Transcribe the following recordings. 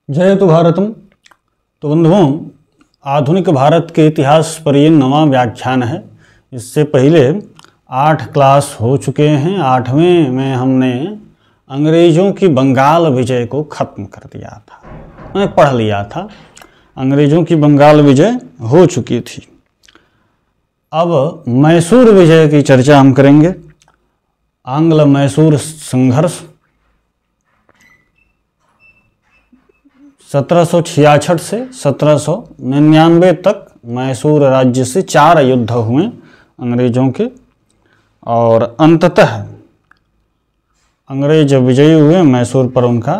जयतु भारतम। तो बंधुओं, आधुनिक भारत के इतिहास पर ये नवा व्याख्यान है। इससे पहले 8 क्लास हो चुके हैं। 8वें में हमने अंग्रेज़ों की बंगाल विजय को ख़त्म कर दिया था, मैंने पढ़ लिया था। अंग्रेज़ों की बंगाल विजय हो चुकी थी। अब मैसूर विजय की चर्चा हम करेंगे। आंग्ल मैसूर संघर्ष 1766 से 1799 तक मैसूर राज्य से 4 युद्ध हुए अंग्रेज़ों के, और अंततः अंग्रेज विजयी हुए। मैसूर पर उनका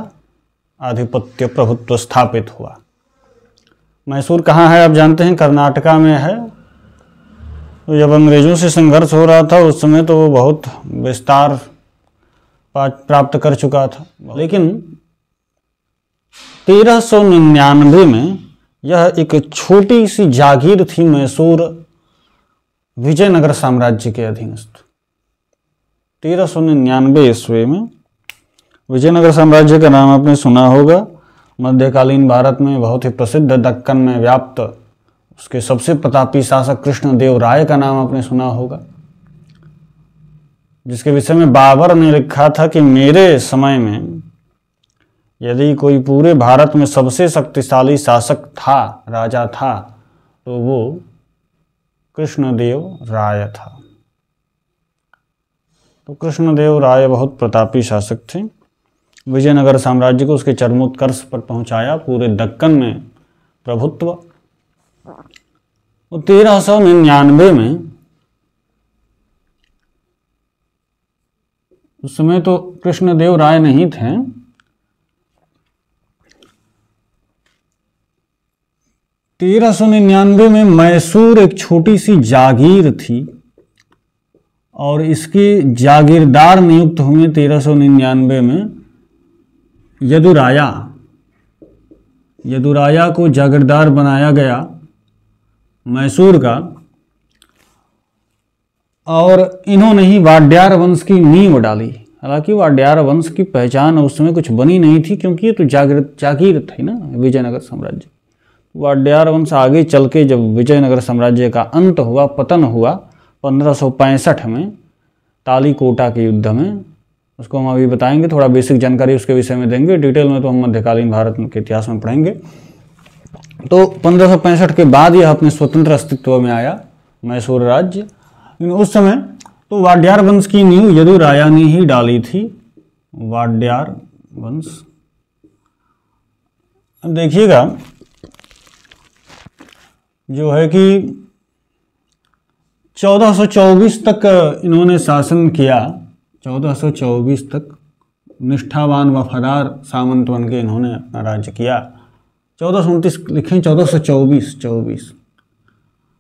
आधिपत्य प्रभुत्व स्थापित हुआ। मैसूर कहाँ है आप जानते हैं? कर्नाटका में है। तो जब अंग्रेज़ों से संघर्ष हो रहा था उस समय तो वो बहुत विस्तार प्राप्त कर चुका था, लेकिन 1399 में यह एक छोटी सी जागीर थी मैसूर विजयनगर साम्राज्य के अधीनस्थ। 1399 ईस्वी में विजयनगर साम्राज्य का नाम आपने सुना होगा। मध्यकालीन भारत में बहुत ही प्रसिद्ध, दक्कन में व्याप्त उसके सबसे प्रतापी शासक कृष्णदेव राय का नाम आपने सुना होगा, जिसके विषय में बाबर ने लिखा था कि मेरे समय में यदि कोई पूरे भारत में सबसे शक्तिशाली शासक था, राजा था, तो वो कृष्णदेव राय था। तो कृष्णदेव राय बहुत प्रतापी शासक थे। विजयनगर साम्राज्य को उसके चरमोत्कर्ष पर पहुंचाया, पूरे दक्कन में प्रभुत्व। तो 1399 में, उस समय तो कृष्णदेव राय नहीं थे, 1399 में मैसूर एक छोटी सी जागीर थी और इसके जागीरदार नियुक्त हुए 1399 में यदुराया। यदुराया को जागीरदार बनाया गया मैसूर का, और इन्होंने ही वाड्यार वंश की नींव डाली। हालांकि वाड्यार वंश की पहचान उस समय कुछ बनी नहीं थी, क्योंकि ये तो जागीर थी ना विजयनगर साम्राज्य। वाड्यार वंश आगे चल के जब विजयनगर साम्राज्य का अंत हुआ, पतन हुआ 1565 में तालीकोटा के युद्ध में, उसको हम अभी बताएंगे। थोड़ा बेसिक जानकारी उसके विषय में देंगे, डिटेल में तो हम मध्यकालीन भारत के इतिहास में पढ़ेंगे। तो 1565 के बाद यह अपने स्वतंत्र अस्तित्व में आया मैसूर राज्य। लेकिन उस समय तो वाड्यार वंश की नींव यदुराया ने ही डाली थी। वाड्यार वंश, अब देखिएगा जो है कि 1424 तक इन्होंने शासन किया। 1424 तक निष्ठावान वफादार सामंत बन के इन्होंने अपना राज्य किया। 1429 लिखें, 1424।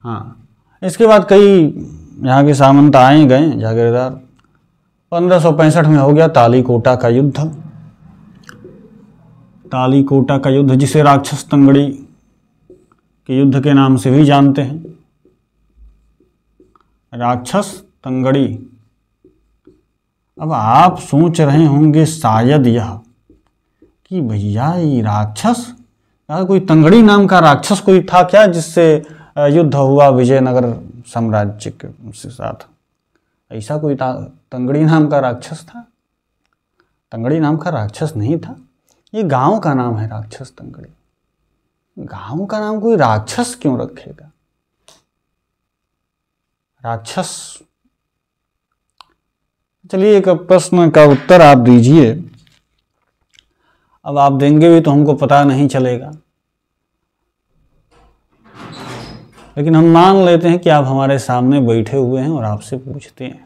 हाँ, इसके बाद कई यहाँ के सामंत आए गए जागीरदार। 1565 में हो गया तालीकोटा का युद्ध। तालीकोटा का युद्ध, जिसे राक्षस तंगड़ी के युद्ध के नाम से भी जानते हैं, राक्षस तंगड़ी। अब आप सोच रहे होंगे शायद यह कि भैया ये राक्षस, कोई तंगड़ी नाम का राक्षस कोई था क्या जिससे युद्ध हुआ विजयनगर साम्राज्य के साथ? ऐसा कोई तंगड़ी नाम का राक्षस था? तंगड़ी नाम का राक्षस नहीं था। ये गांव का नाम है राक्षस तंगड़ी। गांव का नाम कोई राक्षस क्यों रखेगा? राक्षस, चलिए एक प्रश्न का उत्तर आप दीजिए। अब आप देंगे भी तो हमको पता नहीं चलेगा, लेकिन हम मान लेते हैं कि आप हमारे सामने बैठे हुए हैं और आपसे पूछते हैं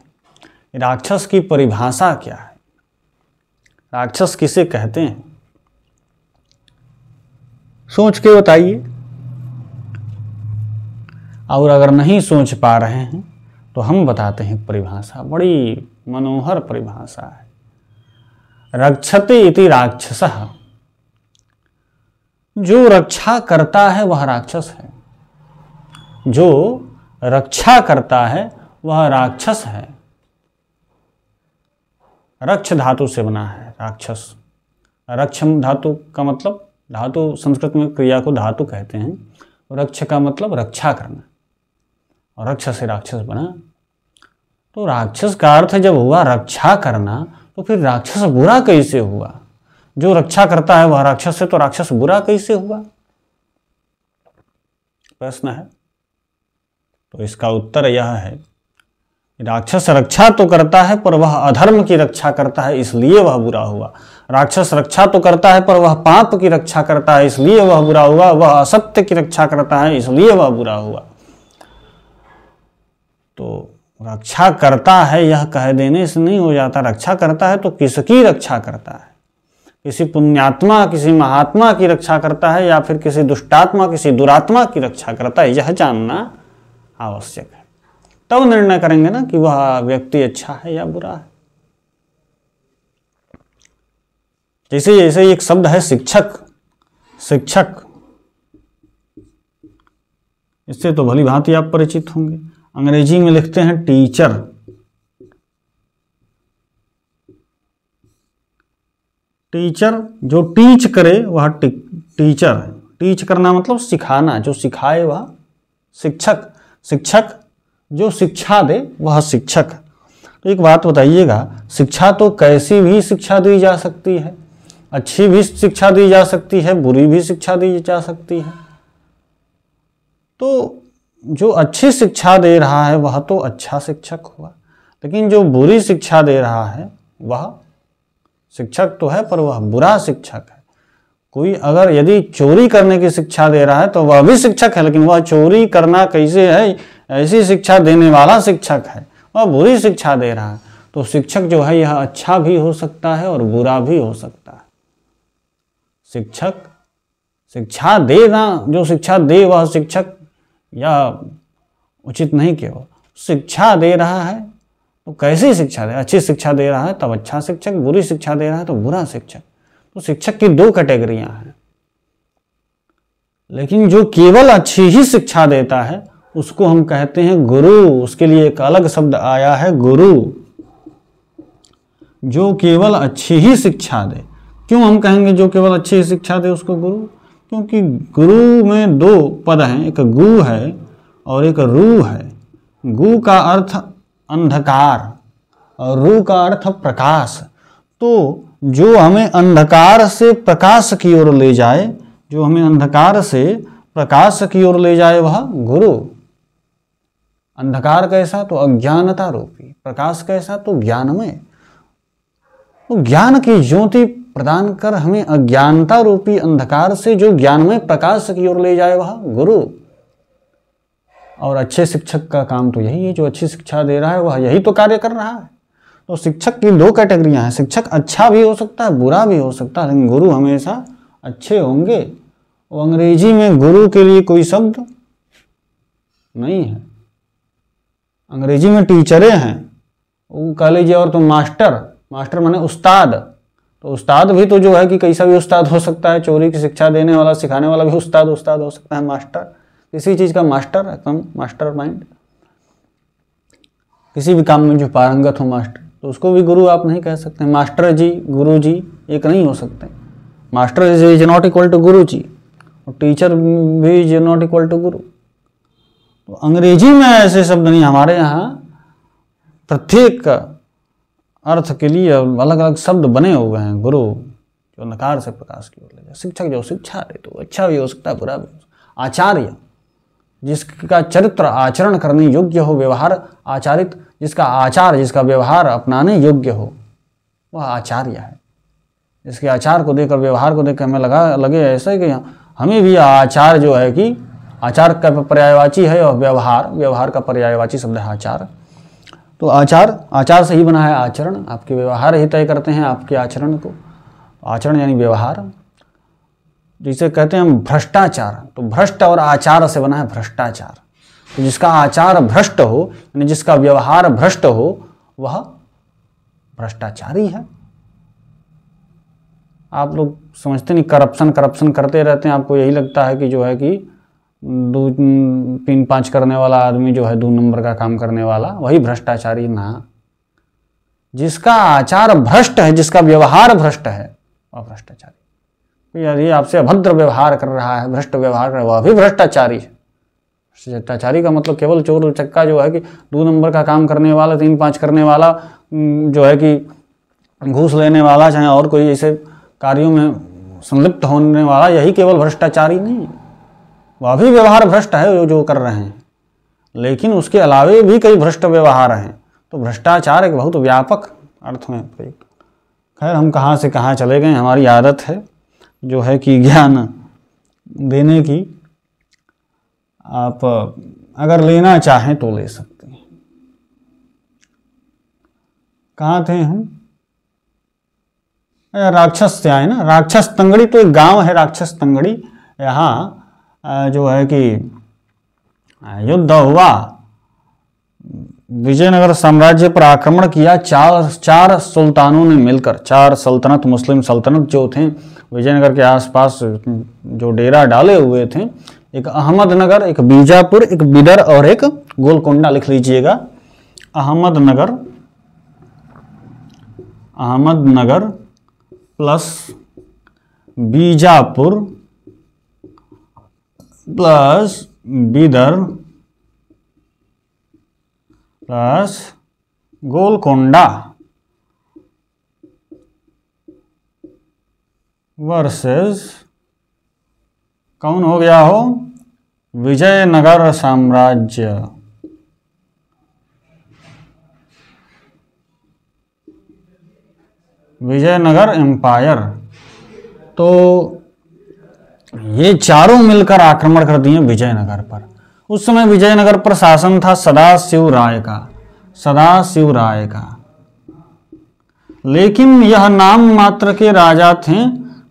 राक्षस की परिभाषा क्या है, राक्षस किसे कहते हैं? सोच के बताइए। और अगर नहीं सोच पा रहे हैं तो हम बताते हैं परिभाषा, बड़ी मनोहर परिभाषा है। रक्षते इति राक्षसः, जो रक्षा करता है वह राक्षस है। जो रक्षा करता है वह राक्षस है। रक्ष धातु से बना है राक्षस। रक्षम धातु का मतलब धातु संस्कृत में क्रिया को धातु कहते हैं। रक्ष का मतलब रक्षा करना, और रक्ष से राक्षस बना। तो राक्षस का अर्थ जब हुआ रक्षा करना, तो फिर राक्षस बुरा कैसे हुआ? जो रक्षा करता है वह राक्षस है, तो राक्षस बुरा कैसे हुआ? प्रश्न है। तो इसका उत्तर यह है, राक्षस रक्षा तो करता है पर वह अधर्म की रक्षा करता है, इसलिए वह बुरा हुआ। राक्षस रक्षा तो करता है पर वह पाप की रक्षा करता है, इसलिए वह बुरा हुआ। वह असत्य की रक्षा करता है, इसलिए वह बुरा हुआ। तो रक्षा करता है यह कह देने से नहीं हो जाता। रक्षा करता है तो किसकी रक्षा करता है? किसी पुण्यात्मा, किसी महात्मा की रक्षा करता है, या फिर किसी दुष्टात्मा, किसी दुरात्मा की रक्षा करता है, यह जानना आवश्यक है। तब निर्णय करेंगे ना कि वह व्यक्ति अच्छा है या बुरा है। जैसे जैसे एक शब्द है शिक्षक, शिक्षक, इससे तो भली भांति आप परिचित होंगे। अंग्रेजी में लिखते हैं टीचर। टीचर जो टीच करे वह टीचर है। टीच करना मतलब सिखाना, जो सिखाए वह शिक्षक। शिक्षक जो शिक्षा दे वह शिक्षक। तो एक बात बताइएगा, शिक्षा तो कैसी भी शिक्षा दी जा सकती है, अच्छी भी शिक्षा दी जा सकती है, बुरी भी शिक्षा दी जा सकती है। तो जो अच्छी शिक्षा दे रहा है वह तो अच्छा शिक्षक हुआ, लेकिन जो बुरी शिक्षा दे रहा है वह शिक्षक तो है पर वह बुरा शिक्षक है। कोई अगर यदि चोरी करने की शिक्षा दे रहा है तो वह भी शिक्षक है, लेकिन वह चोरी करना कैसे है ऐसी शिक्षा देने वाला शिक्षक है, वह बुरी शिक्षा दे रहा है। तो शिक्षक जो है यह अच्छा भी हो सकता है और बुरा भी हो सकता है। शिक्षक शिक्षा देना, जो शिक्षा दे वह शिक्षक या उचित नहीं केवल शिक्षा दे रहा है तो कैसी शिक्षा दे? अच्छी शिक्षा दे रहा है तब अच्छा शिक्षक, बुरी शिक्षा दे रहा है तो बुरा शिक्षक। तो शिक्षक की दो कैटेगरियां हैं, लेकिन जो केवल अच्छी ही शिक्षा देता है उसको हम कहते हैं गुरु। उसके लिए एक अलग शब्द आया है गुरु, जो केवल अच्छी ही शिक्षा दे। क्यों हम कहेंगे जो केवल अच्छी ही शिक्षा दे उसको गुरु? क्योंकि गुरु में दो पद हैं, एक गु है और एक रू है। गु का अर्थ अंधकार और रू का अर्थ प्रकाश। तो जो हमें अंधकार से प्रकाश की ओर ले जाए, जो हमें अंधकार से प्रकाश की ओर ले जाए वह गुरु। अंधकार कैसा? तो अज्ञानता रूपी। प्रकाश कैसा? तो ज्ञानमय। तो ज्ञान की ज्योति प्रदान कर हमें अज्ञानता रूपी अंधकार से जो ज्ञानमय प्रकाश की ओर ले जाए वह गुरु। और अच्छे शिक्षक का काम तो यही है, जो अच्छी शिक्षा दे रहा है वह यही तो कार्य कर रहा है। तो शिक्षक की दो कैटेगरियां हैं, शिक्षक अच्छा भी हो सकता है, बुरा भी हो सकता है, लेकिन गुरु हमेशा अच्छे होंगे। और अंग्रेजी में गुरु के लिए कोई शब्द नहीं है। अंग्रेजी में टीचरें हैं, वो कह लीजिए, और तो मास्टर, मास्टर माने उस्ताद। तो उस्ताद भी तो जो है कि कैसा भी उस्ताद हो सकता है, चोरी की शिक्षा देने वाला, सिखाने वाला भी उस्ताद हो सकता है। मास्टर किसी चीज़ का मास्टर, एकदम मास्टर माइंड, किसी भी काम में जो पारंगत हो मास्टर, तो उसको भी गुरु आप नहीं कह सकते। मास्टर जी, गुरु जी एक नहीं हो सकते। Master is not equal to guru ji, और टीचर भी इज नॉट इक्वल टू गुरु। तो अंग्रेजी में ऐसे शब्द नहीं, हमारे यहाँ प्रत्येक अर्थ के लिए अलग अलग शब्द बने हुए हैं। गुरु जो अंधकार से प्रकाश की ओर ले जाए, शिक्षक जो शिक्षा दे, तो अच्छा भी हो सकता है, बुरा भी हो सकता है। आचार्य जिसका चरित्र आचरण करने योग्य हो, व्यवहार आचारित, जिसका आचार, जिसका व्यवहार अपनाने योग्य हो, वह आचार्य है। जिसके आचार को देखकर, व्यवहार को देखकर हमें लगे ऐसे कि हमें भी आचार जो है कि आचार का पर्यायवाची है, और व्यवहार का पर्यायवाची शब्द है आचार। तो आचार से ही बना है आचरण। आपके व्यवहार ही तय करते हैं आपके आचरण को। आचरण यानी व्यवहार। जिसे कहते हैं हम भ्रष्टाचार, तो भ्रष्ट और आचार से बना है भ्रष्टाचार। तो जिसका आचार भ्रष्ट हो, यानी जिसका व्यवहार भ्रष्ट हो, वह भ्रष्टाचारी है। आप लोग समझते नहीं, करप्शन करते रहते हैं। आपको यही लगता है कि जो है कि 2-3-5 करने वाला आदमी जो है 2 नंबर का काम करने वाला वही भ्रष्टाचारी ना। जिसका आचार भ्रष्ट है, जिसका व्यवहार भ्रष्ट है, वह भ्रष्टाचारी। यार ये आपसे अभद्र व्यवहार कर रहा है, भ्रष्ट व्यवहार कर रहा है, वह भी भ्रष्टाचारी है। भ्रष्टाचारी का मतलब केवल चोर चक्का जो है कि 2 नंबर का काम करने वाला, 3-5 करने वाला, जो है कि घूस लेने वाला, चाहे और कोई ऐसे कार्यों में संलिप्त होने वाला, यही केवल भ्रष्टाचारी नहीं, वह भी व्यवहार भ्रष्ट है जो कर रहे हैं। लेकिन उसके अलावे भी कई भ्रष्ट व्यवहार हैं। तो भ्रष्टाचार एक बहुत व्यापक अर्थ में प्रयुक्त। खैर हम कहाँ से कहाँ चले गए। हमारी आदत है जो है कि ज्ञान देने की। आप अगर लेना चाहें तो ले सकते हैं। कहाँ थे हम? राक्षस से आए ना। राक्षस तंगड़ी तो एक गांव है, राक्षस तंगड़ी। यहाँ जो है कि युद्ध हुआ, विजयनगर साम्राज्य पर आक्रमण किया। चार सुल्तानों ने मिलकर, 4 सल्तनत, मुस्लिम सल्तनत जो थे विजयनगर के आसपास जो डेरा डाले हुए थे, एक अहमदनगर, एक बीजापुर, एक बिदर और एक गोलकोंडा, लिख लीजिएगा। Ahmednagar plus Bijapur plus Bidar plus Golconda versus कौन हो गया हो? विजयनगर साम्राज्य। विजयनगर एम्पायर। तो ये चारों मिलकर आक्रमण कर दिए विजयनगर पर। उस समय विजयनगर पर शासन था सदाशिव राय का। लेकिन यह नाम मात्र के राजा थे।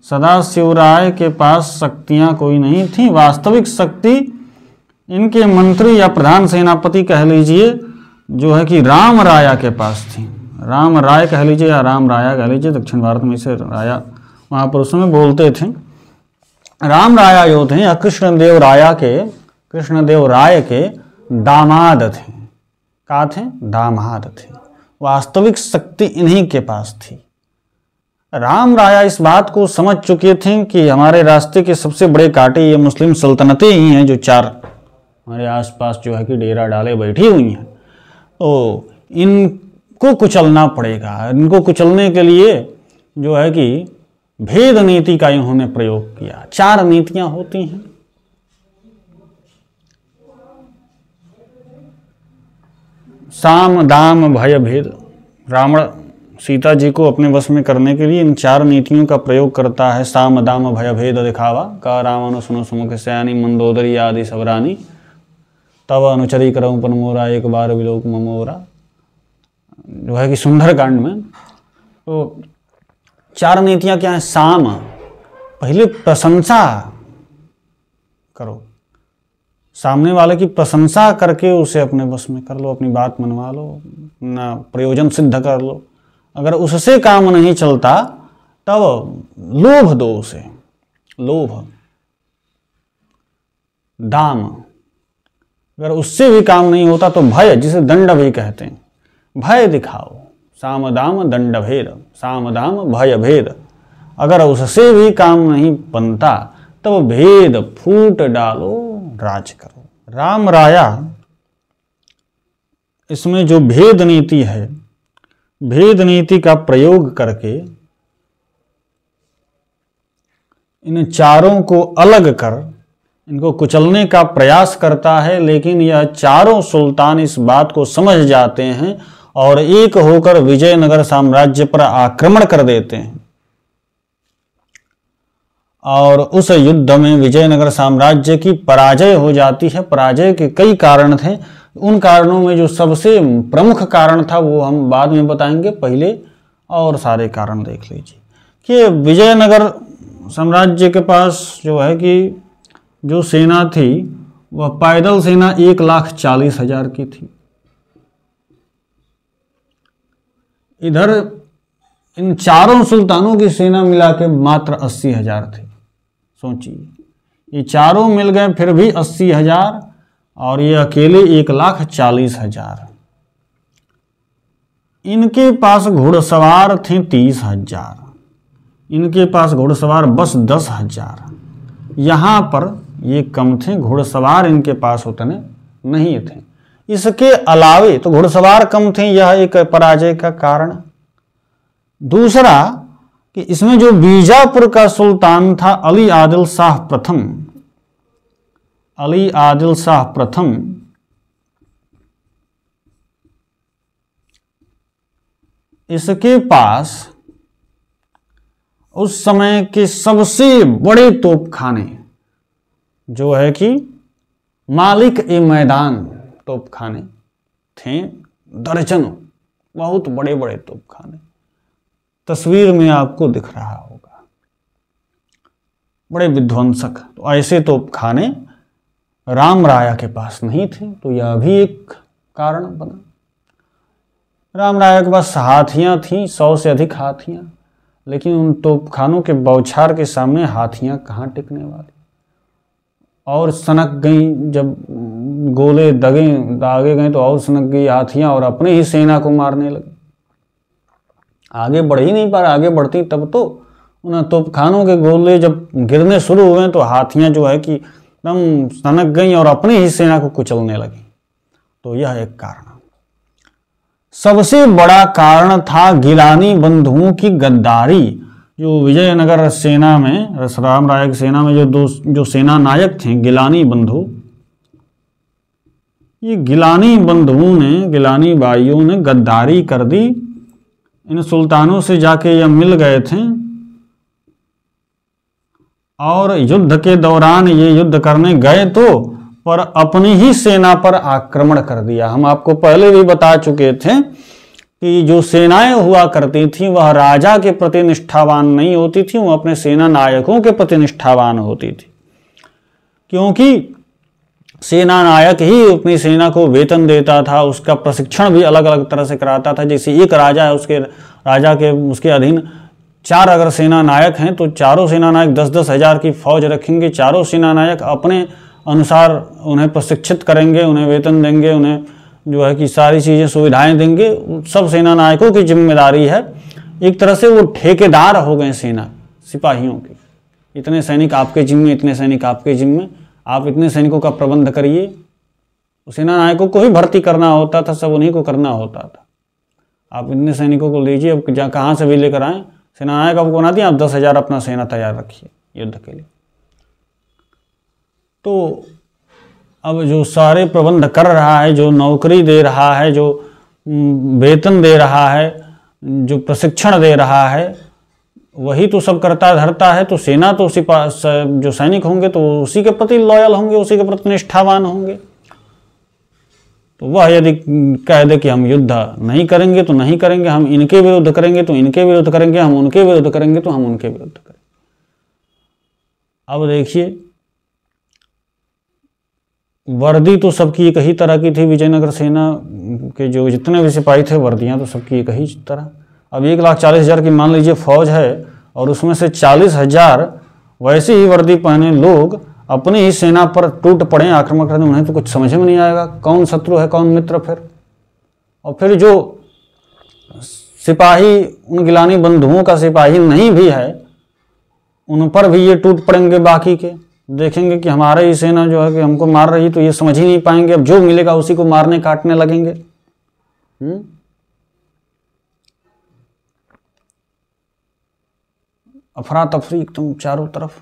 सदाशिव राय के पास शक्तियां कोई नहीं थी। वास्तविक शक्ति इनके मंत्री या प्रधान सेनापति कह लीजिए, जो है कि राम राया के पास थी। राम राय कह लीजिए या राम राया कह लीजिए, दक्षिण भारत में इसे राया वहाँ पर उस समय बोलते थे। राम राया जो थे या कृष्णदेव राय के दामाद थे। क्या थे? दामाद थे। वास्तविक शक्ति इन्हीं के पास थी। राम राया इस बात को समझ चुके थे कि हमारे रास्ते के सबसे बड़े कांटे ये मुस्लिम सल्तनतें ही हैं, जो 4 हमारे आसपास जो है कि डेरा डाले बैठी हुई हैं। तो इनको कुचलना पड़ेगा। इनको कुचलने के लिए जो है कि भेद नीति का इन्होंने प्रयोग किया। 4 नीतियां होती हैं। साम दाम भय भेद। रावण सीता जी को अपने वश में करने के लिए इन 4 नीतियों का प्रयोग करता है। साम दाम भय भेद दिखावा, का रावण सुनो सुमुख सयानी, मंदोदरी आदि सबरानी, तब अनुचरी करऊं पन मोरा, एक बार विलोक ममोरा, जो है कि सुंदरकांड में। तो 4 नीतियां क्या है? साम, पहले प्रशंसा करो, सामने वाले की प्रशंसा करके उसे अपने बस में कर लो, अपनी बात मनवा लो, अपना प्रयोजन सिद्ध कर लो। अगर उससे काम नहीं चलता तब लोभ दो उसे, लोभ। दाम, अगर उससे भी काम नहीं होता तो भय, जिसे दंड भी कहते हैं, भय दिखाओ। साम दाम दंड भेद, साम दाम भय भेद। अगर उससे भी काम नहीं बनता तब भेद फूट डालो, राज करो। राम राया इसमें जो भेद नीति है, भेद नीति का प्रयोग करके इन 4 को अलग कर इनको कुचलने का प्रयास करता है। लेकिन यह 4 सुल्तान इस बात को समझ जाते हैं और एक होकर विजयनगर साम्राज्य पर आक्रमण कर देते हैं। और उस युद्ध में विजयनगर साम्राज्य की पराजय हो जाती है। पराजय के कई कारण थे। उन कारणों में जो सबसे प्रमुख कारण था वो हम बाद में बताएंगे। पहले और सारे कारण देख लीजिए कि विजयनगर साम्राज्य के पास जो है कि जो सेना थी वह पैदल सेना 1,40,000 की थी। इधर इन 4 सुल्तानों की सेना मिला के मात्र 80,000 थी। सोचिए, ये 4 मिल गए फिर भी 80,000 और ये अकेले 1,40,000। इनके पास घुड़सवार थे 30,000। इनके पास घुड़सवार बस 10,000। यहाँ पर ये कम थे, घुड़सवार इनके पास उतने नहीं थे। इसके अलावे तो घुड़सवार कम थे, यह एक पराजय का कारण। दूसरा कि इसमें जो बीजापुर का सुल्तान था अली आदिल शाह प्रथम, अली आदिल शाह प्रथम, इसके पास उस समय के सबसे बड़े तोपखाने जो है कि मालिक ए मैदान तोपखाने थे, दर्जनों, बहुत बड़े बड़े तोपखाने। तस्वीर में आपको दिख रहा होगा, बड़े विध्वंसक। तो ऐसे तोपखाने राम राया के पास नहीं थे, तो यह भी एक कारण बना। राम राया के पास हाथियां थीं, 100 से अधिक हाथियां, लेकिन उन तोपखानों के बौछार के सामने हाथियां कहाँ टिकने वाली, और सनक गई। जब गोले दागे गए तो और सनक गई हाथियां और अपने ही सेना को मारने लगी। आगे बढ़ ही नहीं पा रहा, आगे बढ़ती तब तो उन तोपखानों के गोले जब गिरने शुरू हुए तो हाथियां जो है कि एकदम सनक गई और अपनी ही सेना को कुचलने लगी। तो यह एक कारण। सबसे बड़ा कारण था गिलानी बंधुओं की गद्दारी। जो विजयनगर सेना में, राम राय की सेना में जो सेना नायक थे गिलानी बंधु, ये गिलानी बंधुओं ने, गिलानी भाइयों ने गद्दारी कर दी। इन सुल्तानों से जाके ये मिल गए थे और युद्ध के दौरान ये युद्ध करने गए तो पर अपनी ही सेना पर आक्रमण कर दिया। हम आपको पहले भी बता चुके थे कि जो सेनाएं हुआ करती थी वह राजा के प्रति निष्ठावान नहीं होती थी, वह अपने सेना नायकों के प्रति निष्ठावान होती थी, क्योंकि सेना नायक ही अपनी सेना को वेतन देता था, उसका प्रशिक्षण भी अलग अलग तरह से कराता था। जैसे एक राजा है, उसके अधीन 4 अगर सेना नायक हैं तो चारों सेना नायक 10-10 हज़ार की फौज रखेंगे। चारों सेना नायक अपने अनुसार उन्हें प्रशिक्षित करेंगे, उन्हें वेतन देंगे, उन्हें जो है कि सारी चीज़ें सुविधाएं देंगे। सब सेना नायकों की जिम्मेदारी है। एक तरह से वो ठेकेदार हो गए सेना सिपाहियों के। इतने सैनिक आपके जिम्मे, इतने सैनिक आपके जिम्मे, आप इतने सैनिकों का प्रबंध करिए। सेना नायकों को ही भर्ती करना होता था, सब उन्हीं को करना होता था। आप इतने सैनिकों को लीजिए, अब जहाँ कहाँ से भी लेकर आएँ, सेना नायक आपको बना दिए, आप 10,000 अपना सेना तैयार रखिए युद्ध के लिए। तो अब जो सारे प्रबंध कर रहा है, जो नौकरी दे रहा है, जो वेतन दे रहा है, जो प्रशिक्षण दे रहा है, वही तो सब करता धरता है। तो सेना तो जो सैनिक होंगे तो उसी के प्रति लॉयल होंगे, उसी के प्रति निष्ठावान होंगे। तो वह यदि कह दे कि हम युद्ध नहीं करेंगे तो नहीं करेंगे, हम इनके विरुद्ध करेंगे तो इनके विरुद्ध करेंगे, हम उनके विरुद्ध करेंगे तो हम उनके विरुद्ध करेंगे। अब देखिए, वर्दी तो सबकी एक ही तरह की थी। विजयनगर सेना के जो जितने भी सिपाही थे, वर्दियां तो सबकी एक ही तरह। अब 1,40,000 की मान लीजिए फौज है और उसमें से 40,000 वैसे ही वर्दी पहने लोग अपनी ही सेना पर टूट पड़े आक्रमण करने। उन्हें तो कुछ समझ में नहीं आएगा कौन शत्रु है कौन मित्र। और फिर जो सिपाही उन गिलानी बंधुओं का सिपाही नहीं भी है, उन पर भी ये टूट पड़ेंगे। बाकी के देखेंगे कि हमारे ही सेना जो है कि हमको मार रही, तो ये समझ ही नहीं पाएंगे। अब जो मिलेगा उसी को मारने काटने लगेंगे। अफरा तफरी एकदम चारों तरफ,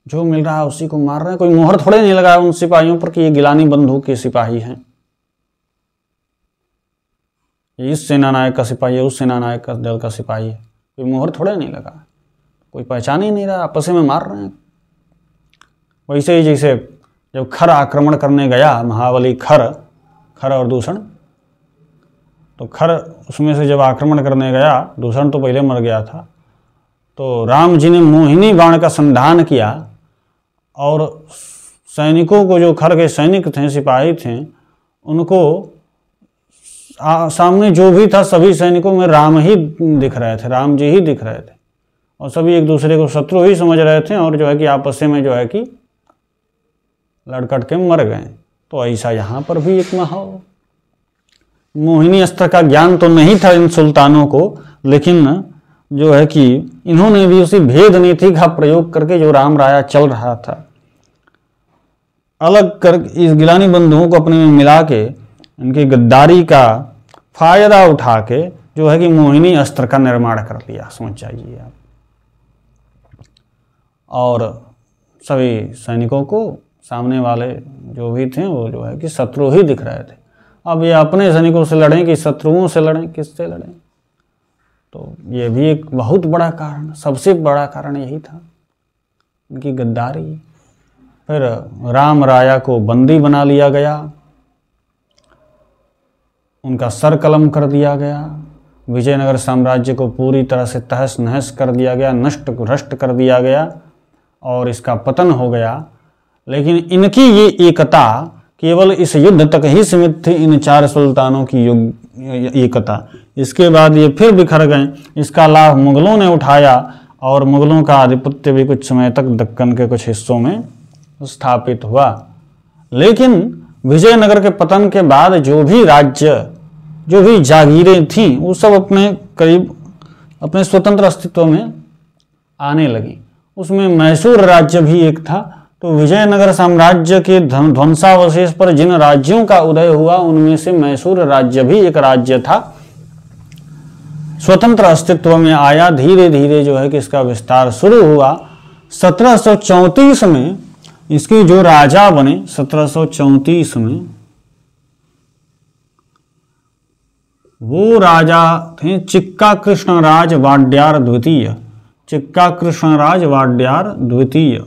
जो मिल रहा है उसी को मार रहे हैं। कोई मोहर थोड़े नहीं लगाया उन सिपाहियों पर कि ये गिलानी बंधु के सिपाही हैं, ये इस सेना नायक का सिपाही है, उस सेना नायक का दल का सिपाही है। कोई मोहर थोड़े नहीं लगा, कोई पहचान ही नहीं रहा, आपस में मार रहे हैं। वैसे ही जैसे जब खर आक्रमण करने गया, महाबली खर और दूषण, तो खर उसमें से जब आक्रमण करने गया, दूषण तो पहले मर गया था, तो राम जी ने मोहिनी बाण का संधान किया और सैनिकों को, जो खर के सैनिक थे, सिपाही थे, उनको सामने जो भी था सभी सैनिकों में राम ही दिख रहे थे, राम जी ही दिख रहे थे, और सभी एक दूसरे को शत्रु ही समझ रहे थे और जो है कि आपस में जो है कि लड़कट के मर गए। तो ऐसा यहाँ पर भी एक माहौल। मोहिनी अस्त्र का ज्ञान तो नहीं था इन सुल्तानों को, लेकिन जो है कि इन्होंने भी उसी भेद नीति का प्रयोग करके जो राम राया चल रहा था, अलग कर इस गिलानी बंधुओं को अपने में मिला के इनकी गद्दारी का फायदा उठा के जो है कि मोहिनी अस्त्र का निर्माण कर लिया। सोच जाइए आप। और सभी सैनिकों को सामने वाले जो भी थे वो जो है कि शत्रु ही दिख रहे थे। अब ये अपने सैनिकों से लड़ें कि शत्रुओं से लड़ें, किससे लड़ें? तो ये भी एक बहुत बड़ा कारण, सबसे बड़ा कारण यही था, इनकी गद्दारी। फिर राम राया को बंदी बना लिया गया, उनका सर कलम कर दिया गया, विजयनगर साम्राज्य को पूरी तरह से तहस नहस कर दिया गया, नष्ट भ्रष्ट कर दिया गया और इसका पतन हो गया। लेकिन इनकी ये एकता केवल इस युद्ध तक ही सीमित थी, इन 4 सुल्तानों की एकता। इसके बाद ये फिर बिखर गए। इसका लाभ मुगलों ने उठाया और मुगलों का आधिपत्य भी कुछ समय तक दक्कन के कुछ हिस्सों में स्थापित हुआ। लेकिन विजयनगर के पतन के बाद जो भी राज्य, जो भी जागीरें थीं, वो सब अपने करीब अपने स्वतंत्र अस्तित्व में आने लगी। उसमें मैसूर राज्य भी एक था। तो विजयनगर साम्राज्य के ध्वंसावशेष पर जिन राज्यों का उदय हुआ उनमें से मैसूर राज्य भी एक राज्य था, स्वतंत्र अस्तित्व में आया। धीरे धीरे जो है कि इसका विस्तार शुरू हुआ। 1734 में इसके जो राजा बने, 1734 में वो राजा थे चिक्का कृष्णराज वाड्यार द्वितीय। चिक्का कृष्णराज वाड्यार द्वितीय।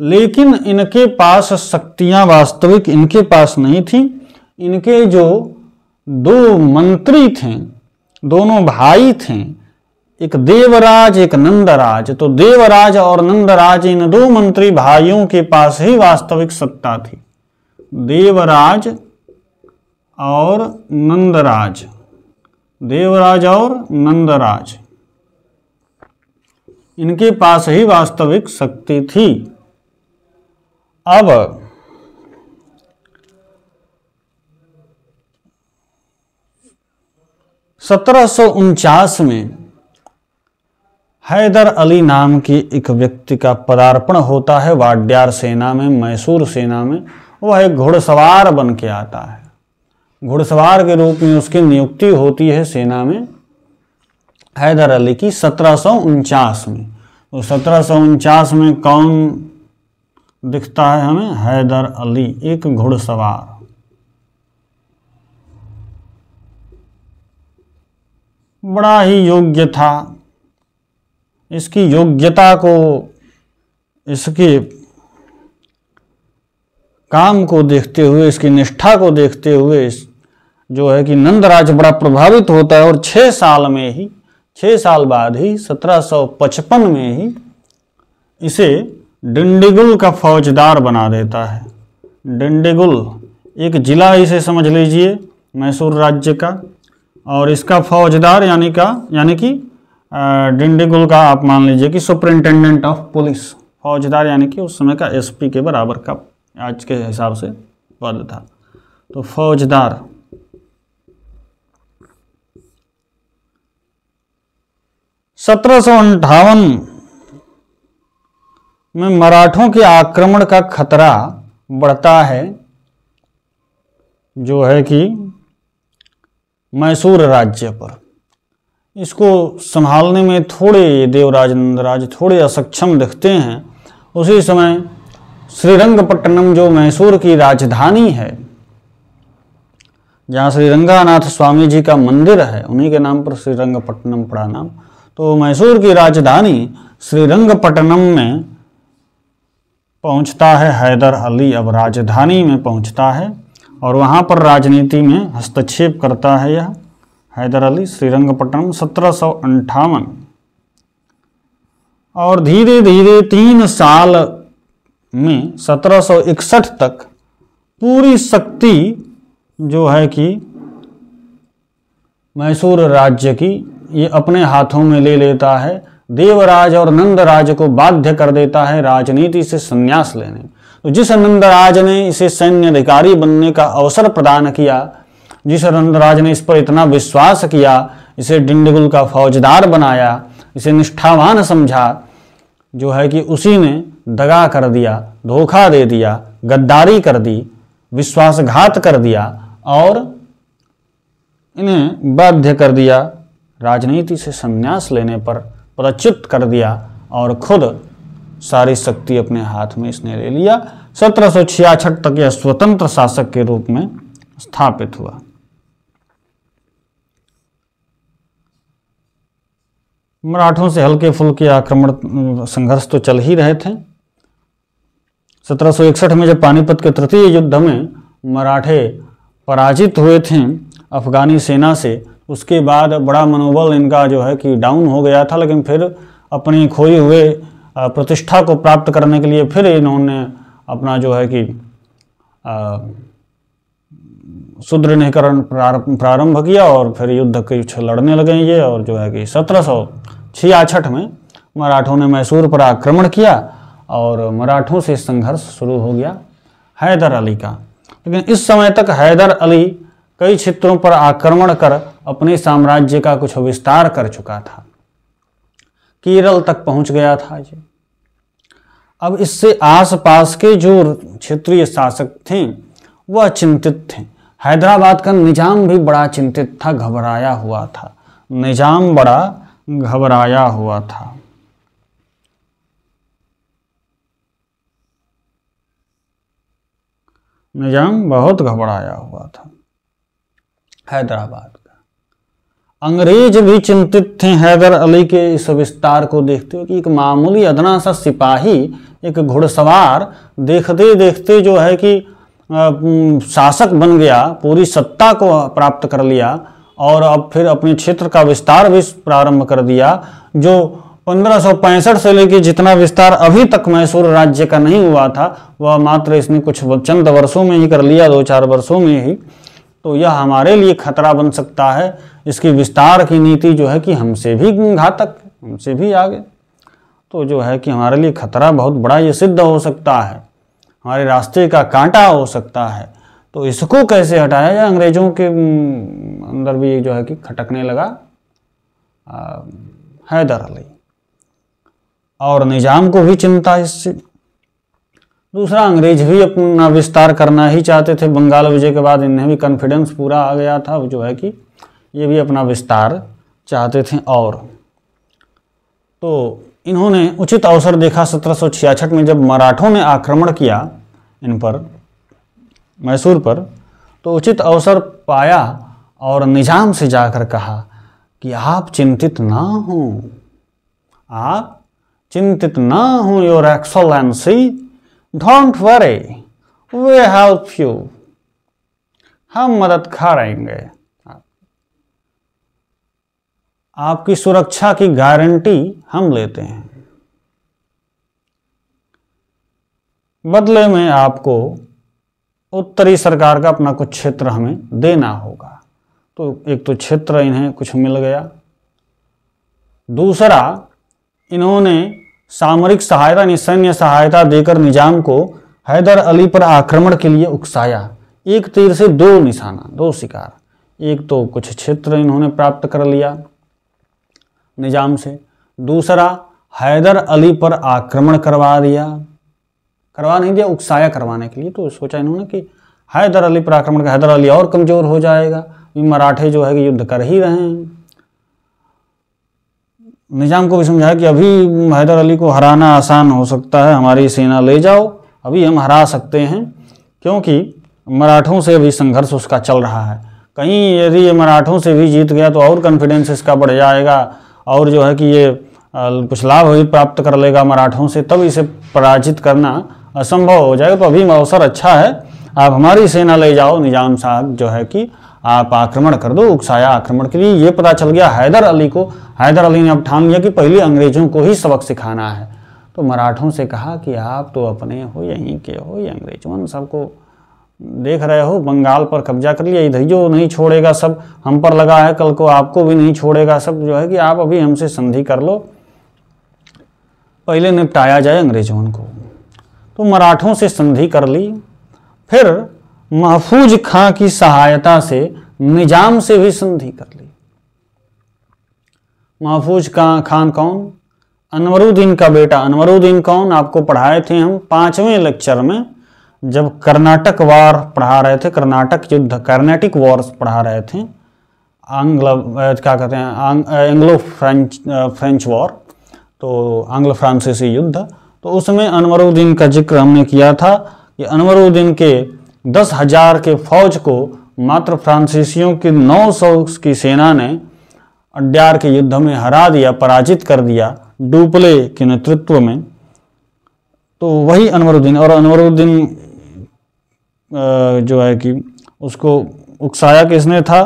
लेकिन इनके पास शक्तियां वास्तविक इनके पास नहीं थी। इनके जो 2 मंत्री थे, दोनों भाई थे, एक देवराज एक नंदराज। तो देवराज और नंदराज, इन 2 मंत्री भाइयों के पास ही वास्तविक सत्ता थी। देवराज और नंदराज, देवराज और नंदराज, इनके पास ही वास्तविक शक्ति थी। अब 1749 में हैदर अली नाम के एक व्यक्ति का पदार्पण होता है वाड्यार सेना में, मैसूर सेना में। वह एक घुड़सवार बन के आता है। घुड़सवार के रूप में उसकी नियुक्ति होती है सेना में हैदर अली की 1749 में। तो 1749 में कौन दिखता है हमें? हैदर अली, एक घुड़सवार। बड़ा ही योग्य था। इसकी योग्यता को, इसके काम को देखते हुए, इसकी निष्ठा को देखते हुए जो है कि नंदराज बड़ा प्रभावित होता है और 6 साल में ही, 6 साल बाद ही 1755 में ही इसे डिंडीगुल का फौजदार बना देता है। डिंडीगुल एक जिला इसे समझ लीजिए मैसूर राज्य का, और इसका फौजदार यानी कि डिंडीगुल का आप मान लीजिए कि सुपरिंटेंडेंट ऑफ पुलिस। फौजदार यानी कि उस समय का एसपी के बराबर का आज के हिसाब से पद था। तो फौजदार। सत्रह सौ 1758 में मराठों के आक्रमण का खतरा बढ़ता है, जो है कि मैसूर राज्य पर। इसको संभालने में थोड़े देवराज नंदराज थोड़े असक्षम दिखते हैं। उसी समय श्रीरंगपट्टनम जो मैसूर की राजधानी है, जहाँ श्रीरंगानाथ स्वामी जी का मंदिर है, उन्हीं के नाम पर श्रीरंगपट्टनम पड़ा नाम। तो मैसूर की राजधानी श्रीरंगपट्टनम में पहुंचता है हैदर अली। अब राजधानी में पहुंचता है और वहां पर राजनीति में हस्तक्षेप करता है यह हैदर अली। श्रीरंगपट्टनम 1758। और धीरे धीरे 3 साल में 1761 तक पूरी शक्ति जो है कि मैसूर राज्य की ये अपने हाथों में ले लेता है। देवराज और नंदराज को बाध्य कर देता है राजनीति से संन्यास लेने। तो जिस नंदराज ने इसे सैन्य अधिकारी बनने का अवसर प्रदान किया, जिस नंदराज ने इस पर इतना विश्वास किया, इसे डिंडीगुल का फौजदार बनाया, इसे निष्ठावान समझा, जो है कि उसी ने दगा कर दिया, धोखा दे दिया, गद्दारी कर दी, विश्वासघात कर दिया और इन्हें बाध्य कर दिया, राजनीति से संन्यास लेने पर पदच्युत कर दिया और खुद सारी शक्ति अपने हाथ में इसने ले लिया। 1766 तक यह स्वतंत्र शासक के रूप में स्थापित हुआ। मराठों से हल्के फुल्के आक्रमण संघर्ष तो चल ही रहे थे। 1761 में जब पानीपत के तृतीय युद्ध में मराठे पराजित हुए थे अफगानी सेना से, उसके बाद बड़ा मनोबल इनका जो है कि डाउन हो गया था, लेकिन फिर अपनी खोई हुए प्रतिष्ठा को प्राप्त करने के लिए फिर इन्होंने अपना जो है कि सुदृढ़ीकरण प्रारंभ किया और फिर युद्ध कुछ लड़ने लगे ये, और जो है कि 1766 में मराठों ने मैसूर पर आक्रमण किया और मराठों से संघर्ष शुरू हो गया हैदर अली का। लेकिन इस समय तक हैदर अली कई क्षेत्रों पर आक्रमण कर अपने साम्राज्य का कुछ विस्तार कर चुका था, केरल तक पहुंच गया था ये। अब इससे आसपास के जो क्षेत्रीय शासक थे वह चिंतित थे। हैदराबाद का निजाम भी बड़ा चिंतित था, घबराया हुआ था। निजाम बड़ा घबराया हुआ था। निजाम बहुत घबराया हुआ था हैदराबाद का। अंग्रेज भी चिंतित थे हैदर अली के इस विस्तार को देखते हुए कि एक मामूली अदना सा सिपाही, एक घुड़सवार देखते देखते जो है कि शासक बन गया, पूरी सत्ता को प्राप्त कर लिया और अब फिर अपने क्षेत्र का विस्तार भी प्रारंभ कर दिया, जो 1565 से लेकर जितना विस्तार अभी तक मैसूर राज्य का नहीं हुआ था वह मात्र इसने कुछ चंद वर्षों में ही कर लिया, 2-4 वर्षों में ही। तो यह हमारे लिए खतरा बन सकता है। इसकी विस्तार की नीति जो है कि हमसे भी घातक, हमसे भी आगे, तो जो है कि हमारे लिए खतरा बहुत बड़ा ये सिद्ध हो सकता है, हमारे रास्ते का कांटा हो सकता है। तो इसको कैसे हटाया जाए, अंग्रेजों के अंदर भी जो है कि खटकने लगा हैदर अली, और निजाम को भी चिंता इससे। दूसरा, अंग्रेज भी अपना विस्तार करना ही चाहते थे। बंगाल विजय के बाद इन्हें भी कॉन्फिडेंस पूरा आ गया था जो है कि ये भी अपना विस्तार चाहते थे। और तो इन्होंने उचित अवसर देखा 1766 में जब मराठों ने आक्रमण किया इन पर, मैसूर पर, तो उचित अवसर पाया और निजाम से जाकर कहा कि आप चिंतित ना हो, आप चिंतित ना हो, your excellency, don't worry, we help you, हम मदद करेंगे, आपकी सुरक्षा की गारंटी हम लेते हैं, बदले में आपको उत्तरी सरकार का अपना कुछ क्षेत्र हमें देना होगा। तो एक तो क्षेत्र इन्हें कुछ मिल गया, दूसरा इन्होंने सामरिक सहायता यानी सैन्य सहायता देकर निजाम को हैदर अली पर आक्रमण के लिए उकसाया। एक तीर से दो निशाना, दो शिकार। एक तो कुछ क्षेत्र इन्होंने प्राप्त कर लिया निजाम से, दूसरा हैदर अली पर आक्रमण करवा दिया, करवा नहीं दिया, उकसाया करवाने के लिए। तो सोचा इन्होंने कि हैदर अली पर आक्रमण का, हैदर अली और कमजोर हो जाएगा, मराठे जो है कि युद्ध कर ही रहे हैं। निजाम को भी समझाया कि अभी हैदर अली को हराना आसान हो सकता है, हमारी सेना ले जाओ, अभी हम हरा सकते हैं, क्योंकि मराठों से अभी संघर्ष उसका चल रहा है। कहीं यदि ये मराठों से भी जीत गया तो और कॉन्फिडेंस इसका बढ़ जाएगा और जो है कि ये कुछ लाभ भी प्राप्त कर लेगा मराठों से, तब इसे पराजित करना असंभव हो जाएगा। तो अभी अवसर अच्छा है, आप हमारी सेना ले जाओ, निजाम साहब जो है कि आप आक्रमण कर दो। उकसाया आक्रमण के लिए। ये पता चल गया हैदर अली को, हैदर अली ने अब ठान लिया कि पहले अंग्रेजों को ही सबक सिखाना है। तो मराठों से कहा कि आप तो अपने हो, यहीं के हो, ये अंग्रेजों सबको देख रहे हो, बंगाल पर कब्जा कर लिया, इधर जो नहीं छोड़ेगा, सब हम पर लगा है, कल को आपको भी नहीं छोड़ेगा, सब जो है कि आप अभी हमसे संधि कर लो पहले निपटाया जाए अंग्रेजों को। तो मराठों से संधि कर ली, फिर महफूज खां की सहायता से निजाम से भी संधि कर ली। महफूज खान कौन? अनवरुद्दीन का बेटा। अनवरुद्दीन कौन? आपको पढ़ाए थे हम 5वें लेक्चर में, जब कर्नाटक वार पढ़ा रहे थे, कर्नाटक युद्ध, कर्नाटिक वॉर्स पढ़ा रहे थे, क्या कहते हैं, एंग्लो फ्रेंच वॉर, तो आंग्ल फ्रांसीसी युद्ध। तो उसमें अनवरुद्दीन का जिक्र हमने किया था कि अनवरुद्दीन के 10,000 के फौज को मात्र फ्रांसीसियों की 900 की सेना ने अड्यार के युद्ध में हरा दिया, पराजित कर दिया डुप्ले के नेतृत्व में। तो वही अनवरुद्दीन, और अनवरुद्दीन जो है कि उसको उकसाया किसने था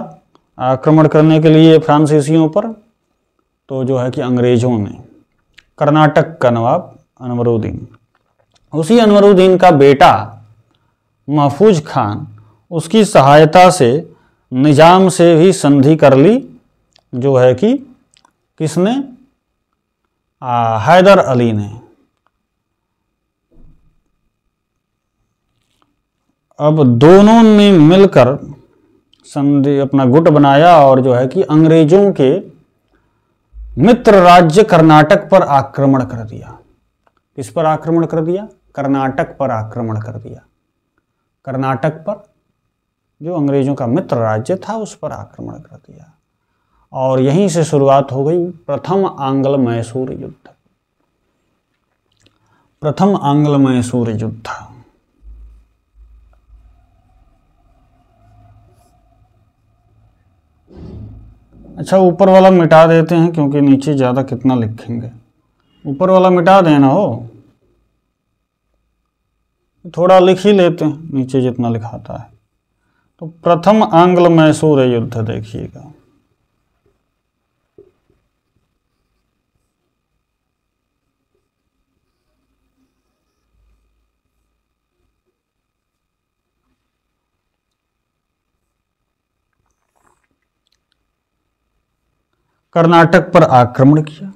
आक्रमण करने के लिए फ्रांसीसियों पर? तो जो है कि अंग्रेजों ने। कर्नाटक का नवाब अनवरुद्दीन, उसी अनवरुद्दीन का बेटा महफूज खान, उसकी सहायता से निजाम से भी संधि कर ली, जो है कि किसने? हैदर अली ने। अब दोनों ने मिलकर संधि अपना गुट बनाया और जो है कि अंग्रेजों के मित्र राज्य कर्नाटक पर आक्रमण कर दिया। किस पर आक्रमण कर दिया? कर्नाटक पर आक्रमण कर दिया। कर्नाटक पर, जो अंग्रेजों का मित्र राज्य था, उस पर आक्रमण कर दिया। और यहीं से शुरुआत हो गई प्रथम आंग्ल मैसूर युद्ध। प्रथम आंग्ल मैसूर युद्ध। अच्छा, ऊपर वाला मिटा देते हैं क्योंकि नीचे ज़्यादा कितना लिखेंगे। ऊपर वाला मिटा देना हो, थोड़ा लिख ही लेते हैं नीचे जितना लिखाता है। तो प्रथम आंग्ल मैसूर युद्ध देखिएगा। कर्नाटक पर आक्रमण किया,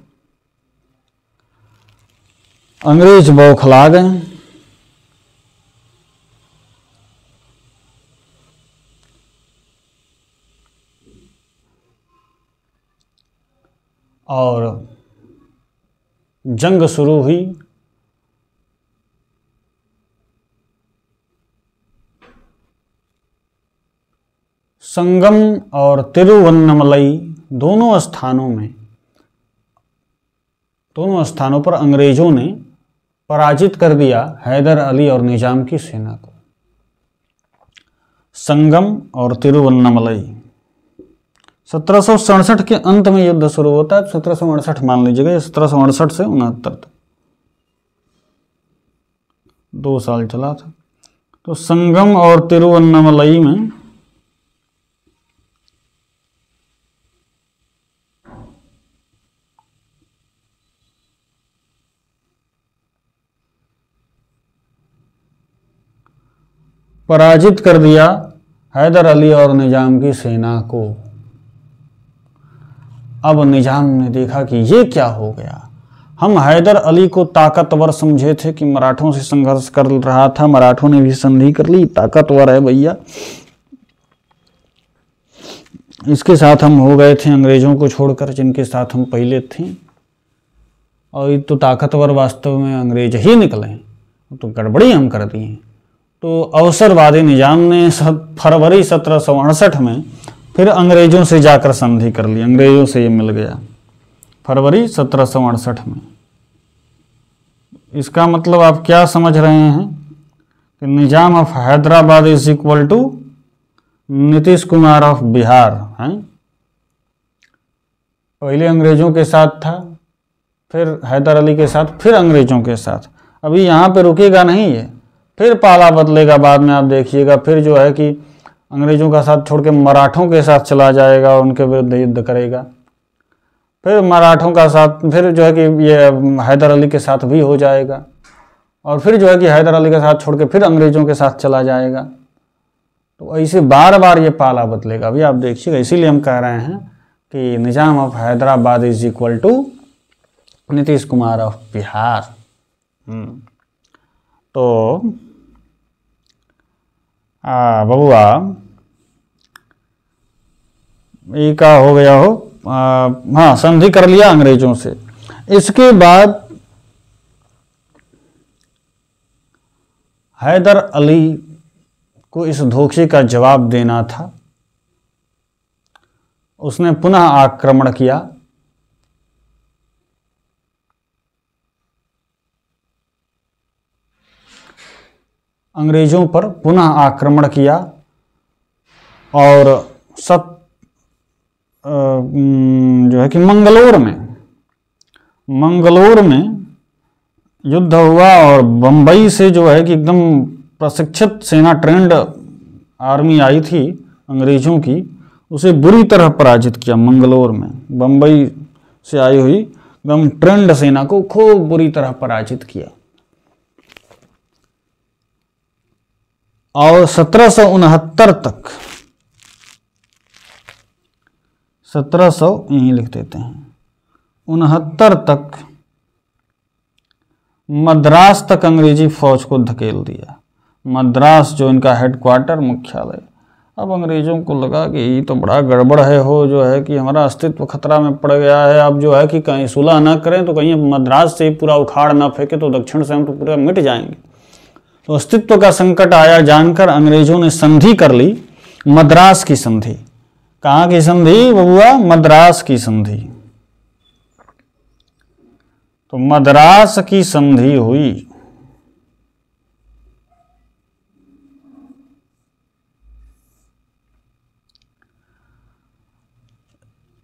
अंग्रेज बौखला गए। और जंग शुरू हुई। संगम और तिरुवन्नमलई दोनों स्थानों पर अंग्रेजों ने पराजित कर दिया हैदर अली और निजाम की सेना को। संगम और तिरुवन्नमलई 1767 के अंत में युद्ध शुरू होता है। 1768 मान लीजिएगा, 1768 से 69 तक 2 साल चला था। तो संगम और तिरुवन्नमलई में पराजित कर दिया हैदर अली और निजाम की सेना को। अब निजाम ने देखा कि ये क्या हो गया। हम हैदर अली को ताकतवर समझे थे कि मराठों से संघर्ष कर रहा था, मराठों ने भी संधि कर ली, ताकतवर है भैया, इसके साथ हम हो गए थे अंग्रेजों को छोड़कर जिनके साथ हम पहले थे। और ये तो ताकतवर वास्तव में अंग्रेज ही निकले, तो गड़बड़ी हम कर दी। तो अवसरवादी निजाम ने फरवरी 1768 में फिर अंग्रेजों से जाकर संधि कर ली। अंग्रेजों से ये मिल गया फरवरी 1768 में। इसका मतलब आप क्या समझ रहे हैं कि Nizam of Hyderabad is equal to Nitish Kumar of Bihar है। पहले अंग्रेजों के साथ था, फिर हैदर अली के साथ, फिर अंग्रेजों के साथ। अभी यहाँ पे रुकेगा नहीं है, फिर पाला बदलेगा बाद में, आप देखिएगा। फिर जो है कि अंग्रेजों का साथ छोड़ के मराठों के साथ चला जाएगा और उनके विरुद्ध युद्ध करेगा। फिर मराठों का साथ, फिर जो है कि ये हैदर अली के साथ भी हो जाएगा। और फिर जो है कि हैदर अली के साथ छोड़ के फिर अंग्रेजों के साथ चला जाएगा। तो ऐसे बार बार ये पाला बदलेगा। अभी आप देखिएगा, इसीलिए हम कह रहे हैं कि Nizam of Hyderabad is equal to Nitish Kumar of Bihar. तो बबुआ ये का हो गया हो, हाँ संधि कर लिया अंग्रेजों से। इसके बाद हैदर अली को इस धोखे का जवाब देना था। उसने पुनः आक्रमण किया। अंग्रेजों पर पुनः आक्रमण किया और जो है कि मंगलोर में युद्ध हुआ और बंबई से जो है कि एकदम प्रशिक्षित सेना, ट्रेंड आर्मी आई थी अंग्रेजों की, उसे बुरी तरह पराजित किया। मंगलोर में बंबई से आई हुई एकदम ट्रेंड सेना को खूब बुरी तरह पराजित किया। और 1769 तक, 1700 यहीं लिख देते हैं, 69 तक मद्रास तक अंग्रेजी फौज को धकेल दिया। मद्रास जो इनका हेडक्वार्टर, मुख्यालय। अब अंग्रेजों को लगा कि ये तो बड़ा गड़बड़ है, हो जो है कि हमारा अस्तित्व खतरा में पड़ गया है। अब जो है कि कहीं सुलह ना करें तो कहीं मद्रास से पूरा उखाड़ ना फेंके तो दक्षिण से हम तो पूरा मिट जाएंगे। तो अस्तित्व का संकट आया जानकर अंग्रेजों ने संधि कर ली, मद्रास की संधि। कहाँ की संधि बबुआ? मद्रास की संधि। तो मद्रास की संधि हुई।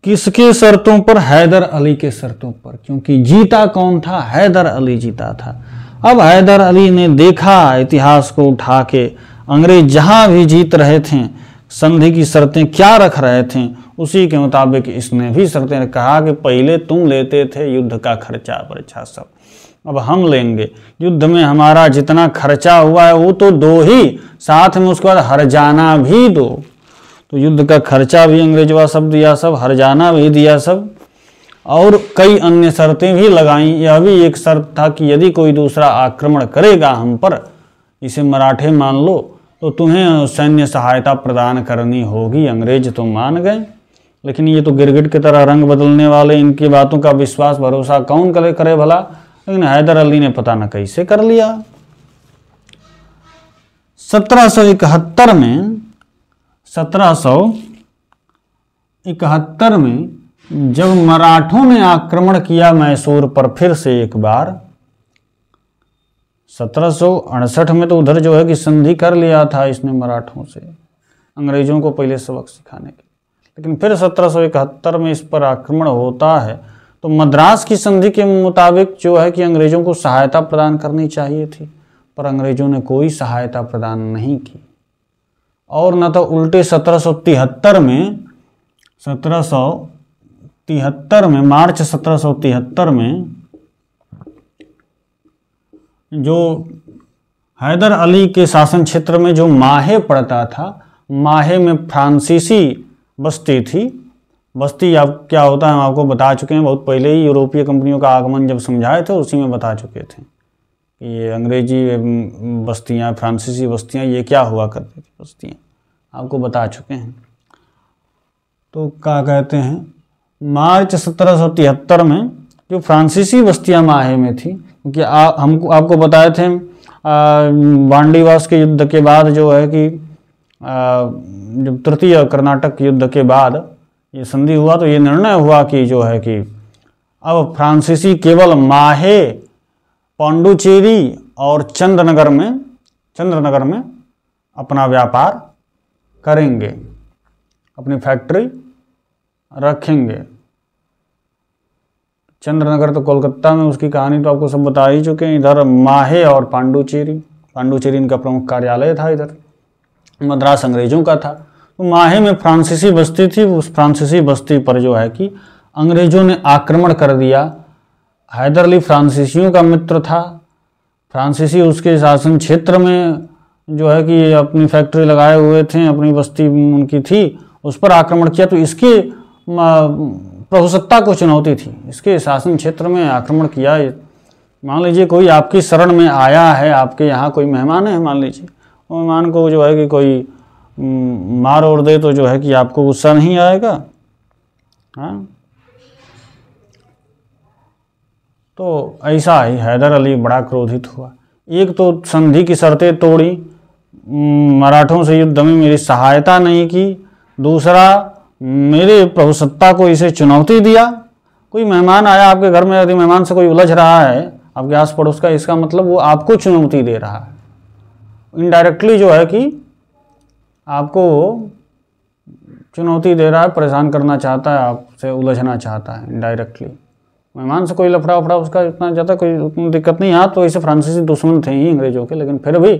किसके शर्तों पर? हैदर अली के शर्तों पर, क्योंकि जीता कौन था? हैदर अली जीता था। अब हैदर अली ने देखा इतिहास को उठा के, अंग्रेज जहां भी जीत रहे थे संधि की शर्तें क्या रख रहे थे, उसी के मुताबिक इसने भी शर्तें कहा कि पहले तुम लेते थे युद्ध का खर्चा वर्चा सब, अब हम लेंगे। युद्ध में हमारा जितना खर्चा हुआ है वो तो दो ही, साथ में उसके बाद हरजाना भी दो। तो युद्ध का खर्चा भी अंग्रेजवा सब दिया सब, हरजाना भी दिया सब, और कई अन्य शर्तें भी लगाई। यह भी एक शर्त था कि यदि कोई दूसरा आक्रमण करेगा हम पर, इसे मराठे मान लो, तो तुम्हें सैन्य सहायता प्रदान करनी होगी। अंग्रेज तो मान गए, लेकिन ये तो गिरगिट की तरह रंग बदलने वाले, इनकी बातों का विश्वास भरोसा कौन करे भला। लेकिन हैदर अली ने पता न कैसे कर लिया। 1771 में जब मराठों ने आक्रमण किया मैसूर पर फिर से एक बार, 1768 में तो उधर जो है कि संधि कर लिया था इसने मराठों से, अंग्रेजों को पहले सबक सिखाने के। लेकिन फिर 1771 में इस पर आक्रमण होता है। तो मद्रास की संधि के मुताबिक जो है कि अंग्रेजों को सहायता प्रदान करनी चाहिए थी, पर अंग्रेजों ने कोई सहायता प्रदान नहीं की। और न तो उल्टे 1773 में मार्च 1773 में जो हैदर अली के शासन क्षेत्र में जो माहे पड़ता था, माहे में फ्रांसीसी बस्ती थी। बस्ती अब क्या होता है हम आपको बता चुके हैं, बहुत पहले ही यूरोपीय कंपनियों का आगमन जब समझाए थे उसी में बता चुके थे कि ये अंग्रेजी बस्तियां, फ्रांसीसी बस्तियां, ये क्या हुआ करती थी बस्तियां, आपको बता चुके हैं। तो क्या कहते हैं, मार्च 1773 में जो फ्रांसीसी बस्तियां माहे में थी, क्योंकि हमको आपको बताए थे बांडीवास के युद्ध के बाद जो है कि जब तृतीय कर्नाटक युद्ध के बाद ये संधि हुआ, तो ये निर्णय हुआ कि जो है कि अब फ्रांसीसी केवल माहे, पांडुचेरी और चंद्रनगर में अपना व्यापार करेंगे, अपनी फैक्ट्री रखेंगे। चंद्रनगर तो कोलकाता में, उसकी कहानी तो आपको सब बता ही चुके हैं। इधर माहे और पांडुचेरी इनका प्रमुख कार्यालय था, इधर मद्रास अंग्रेजों का था। तो माहे में फ्रांसीसी बस्ती थी, उस फ्रांसीसी बस्ती पर जो है कि अंग्रेजों ने आक्रमण कर दिया। हैदर अली फ्रांसीसियों का मित्र था, फ्रांसीसी उसके शासन क्षेत्र में जो है कि अपनी फैक्ट्री लगाए हुए थे, अपनी बस्ती उनकी थी, उस पर आक्रमण किया। तो इसके प्रभुसत्ता को चुनौती थी। इसके शासन क्षेत्र में आक्रमण किया। मान लीजिए कोई आपकी शरण में आया है, आपके यहाँ कोई मेहमान है मान लीजिए, वो मेहमान को जो है कि कोई मार और दे तो जो है कि आपको गुस्सा नहीं आएगा। हाँ, तो ऐसा ही हैदर अली बड़ा क्रोधित हुआ। एक तो संधि की शर्तें तोड़ी, मराठों से युद्ध में मेरी सहायता नहीं की, दूसरा मेरे प्रभुसत्ता को इसे चुनौती दिया। कोई मेहमान आया आपके घर में, यदि मेहमान से कोई उलझ रहा है आपके आस पड़ोस का, इसका मतलब वो आपको चुनौती दे रहा है, इनडायरेक्टली जो है कि आपको चुनौती दे रहा है, परेशान करना चाहता है, आपसे उलझना चाहता है इनडायरेक्टली। मेहमान से कोई लफड़ा वफड़ा उसका इतना ज़्यादा कोई उतनी दिक्कत नहीं। हाँ, तो ऐसे फ्रांसीसी दुश्मन थे ही अंग्रेजों के, लेकिन फिर भी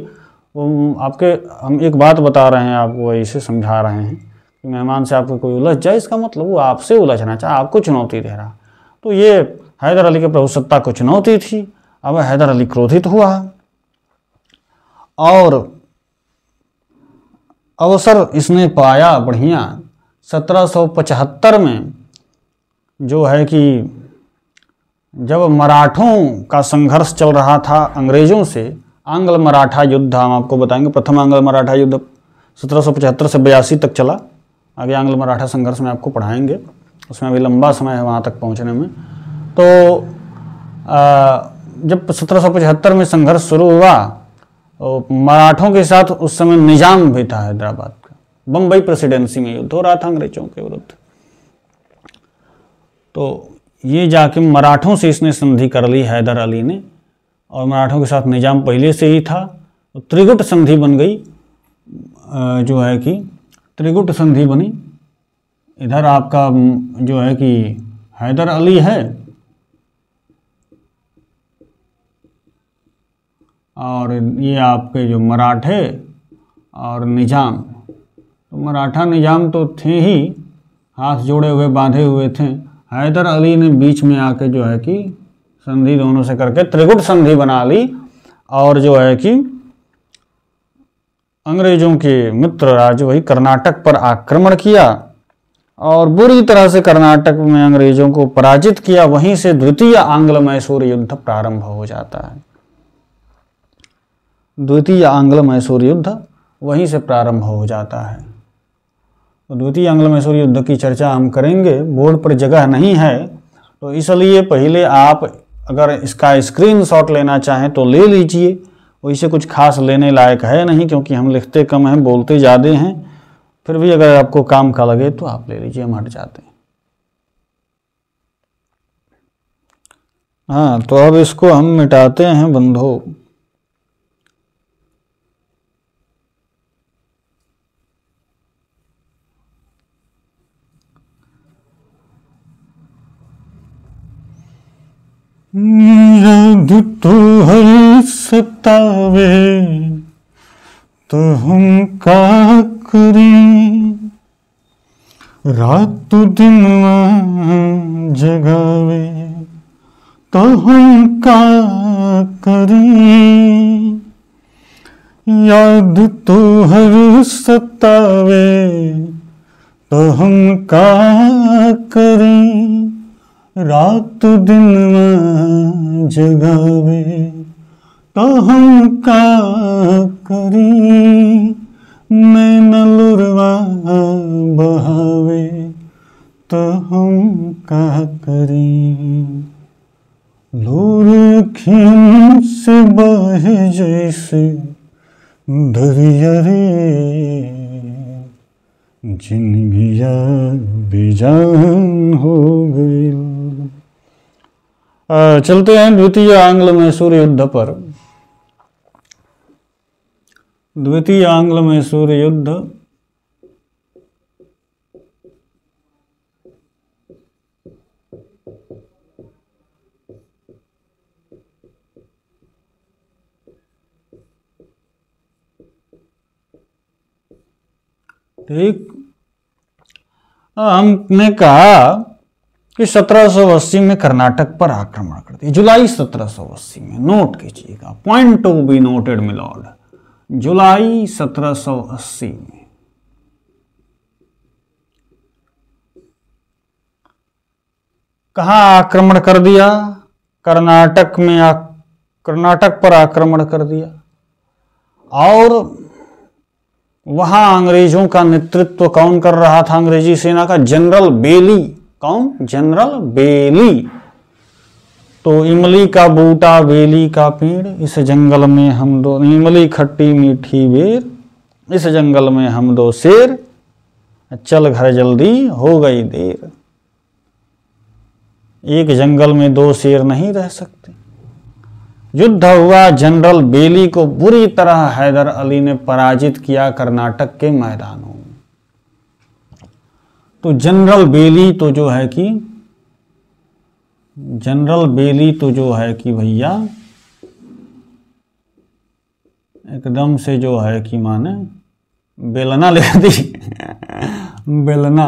वो आपके, हम एक बात बता रहे हैं आपको, ऐसे समझा रहे हैं कि मेहमान से आपको कोई उलझ जाए, इसका मतलब वो आपसे उलझना चाहे, आपको चुनौती दे रहा। तो ये हैदर अली के प्रभुसत्ता को चुनौती थी। अब हैदर अली क्रोधित हुआ और अवसर इसने पाया बढ़िया। 1775 में जो है कि जब मराठों का संघर्ष चल रहा था अंग्रेजों से, आंग्ल मराठा युद्ध हम आपको बताएंगे। प्रथम आंग्ल मराठा युद्ध 1775 से 82 तक चला। आगे आंग्ल मराठा संघर्ष में आपको पढ़ाएंगे, उसमें अभी लंबा समय है वहाँ तक पहुँचने में। तो जब 1775 में संघर्ष शुरू हुआ, मराठों के साथ उस समय निजाम भी था हैदराबाद का। बम्बई प्रेसिडेंसी में युद्ध हो रहा था अंग्रेजों के विरुद्ध। तो ये जाके मराठों से इसने संधि कर ली हैदर अली ने, और मराठों के साथ निजाम पहले से ही था। तो त्रिगुट संधि बन गई, जो है कि त्रिगुट संधि बनी। इधर आपका जो है कि हैदर अली है और ये आपके जो मराठे और निजाम। तो मराठा निजाम तो थे ही, हाथ जोड़े हुए बांधे हुए थे। हैदर अली ने बीच में आके जो है कि संधि दोनों से करके त्रिगुट संधि बना ली, और जो है कि अंग्रेजों के मित्र राज्य वही कर्नाटक पर आक्रमण किया और बुरी तरह से कर्नाटक में अंग्रेजों को पराजित किया। वहीं से द्वितीय आंग्ल मैसूर युद्ध प्रारंभ हो जाता है। द्वितीय आंग्ल मैसूर युद्ध वहीं से प्रारंभ हो जाता है। तो द्वितीय आंग्ल मैसूर युद्ध की चर्चा हम करेंगे, बोर्ड पर जगह नहीं है, तो इसलिए पहले आप अगर इसका स्क्रीनशॉट लेना चाहें तो ले लीजिए। वैसे कुछ खास लेने लायक है नहीं, क्योंकि हम लिखते कम हैं, बोलते ज़्यादा हैं। फिर भी अगर आपको काम का लगे तो आप ले लीजिए, हम हट जाते हैं। हाँ, तो अब इसको हम मिटाते हैं बंधो। याद तो हर सतावे तो हम का करें, रात दिन जगावे तो हम का करें। याद तो हर सतावे तो हम का करें, रात दिन जगावे तो हम का करें। मैं नलुरवा बहावे तो हम का करें। लोर अखियों से बहे जैसे दरिया रे, जिंदगिया बेजान हो गई। चलते हैं द्वितीय आंग्ल मैसूर युद्ध पर। द्वितीय आंग्ल मैसूर युद्ध ठीक, हमने कहा कि 1780 में कर्नाटक पर आक्रमण कर दिया। जुलाई 1780 में, नोट कीजिएगा, point to be noted milord, जुलाई 1780 में। कहाँ आक्रमण कर दिया? कर्नाटक में कर्नाटक पर आक्रमण कर दिया। और वहां अंग्रेजों का नेतृत्व कौन कर रहा था? अंग्रेजी सेना का जनरल बेली। कौन? जनरल बेली। तो इमली का बूटा बेली का पेड़, इस जंगल में हम दो, इमली खट्टी मीठी बेर, इस जंगल में हम दो शेर, चल घर जल्दी हो गई देर। एक जंगल में दो शेर नहीं रह सकते। युद्ध हुआ, जनरल बेली को बुरी तरह हैदर अली ने पराजित किया कर्नाटक के मैदानों में। तो जनरल बेली तो जो है कि भैया एकदम से जो है कि माने बेलना ले दी बेलना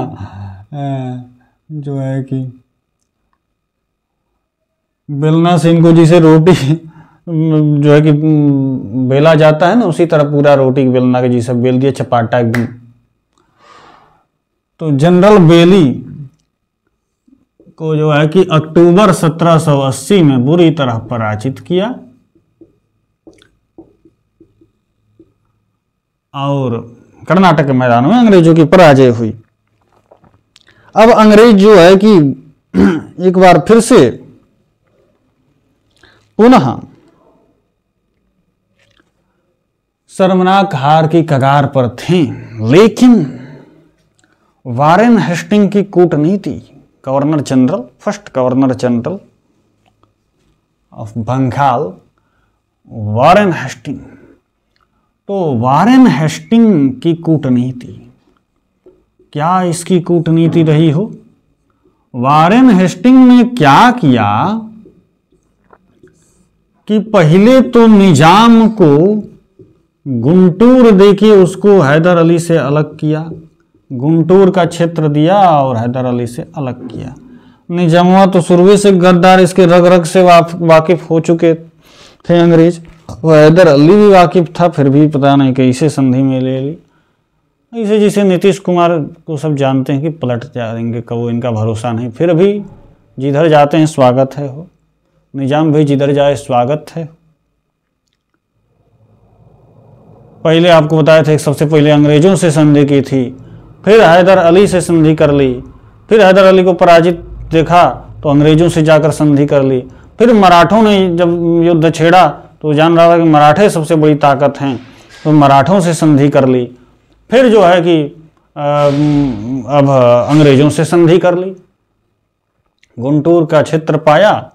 जो है कि बेलना से इनको जिसे रोटी जो है कि बेला जाता है ना, उसी तरह पूरा रोटी बेलना के जिसे बेल दिया चपाटा एकदम। तो जनरल बेली को जो है कि अक्टूबर 1780 में बुरी तरह पराजित किया और कर्नाटक के मैदानों में अंग्रेजों की पराजय हुई। अब अंग्रेज जो है कि एक बार फिर से पुनः शर्मनाक हार की कगार पर थे, लेकिन वारेन हेस्टिंग की कूटनीति, governor general, first governor general of Bengal Warren Hasting, तो वारेन हेस्टिंग की कूटनीति, क्या इसकी कूटनीति रही हो? वारेन हेस्टिंग ने क्या किया कि पहले तो निजाम को गुंटूर देके उसको हैदर अली से अलग किया, गुंटूर का क्षेत्र दिया और हैदर अली से अलग किया। निजामुआ तो शुरू से गद्दार, इसके रग रग से वाकिफ हो चुके थे अंग्रेज, वो हैदर अली भी वाकिफ था, फिर भी पता नहीं कैसे संधि में ले ली। इसे जिसे नीतीश कुमार को सब जानते हैं कि पलट जाएंगे, कब इनका भरोसा नहीं, फिर भी जिधर जाते हैं स्वागत है हो, निजाम भी जिधर जाए स्वागत है। पहले आपको बताया था, सबसे पहले अंग्रेजों से संधि की थी, फिर हैदर अली से संधि कर ली, फिर हैदर अली को पराजित देखा तो अंग्रेजों से जाकर संधि कर ली, फिर मराठों ने जब युद्ध छेड़ा तो जान रहा था कि मराठे सबसे बड़ी ताकत हैं, तो मराठों से संधि कर ली, फिर जो है कि अब अंग्रेजों से संधि कर ली, गुंटूर का क्षेत्र पाया,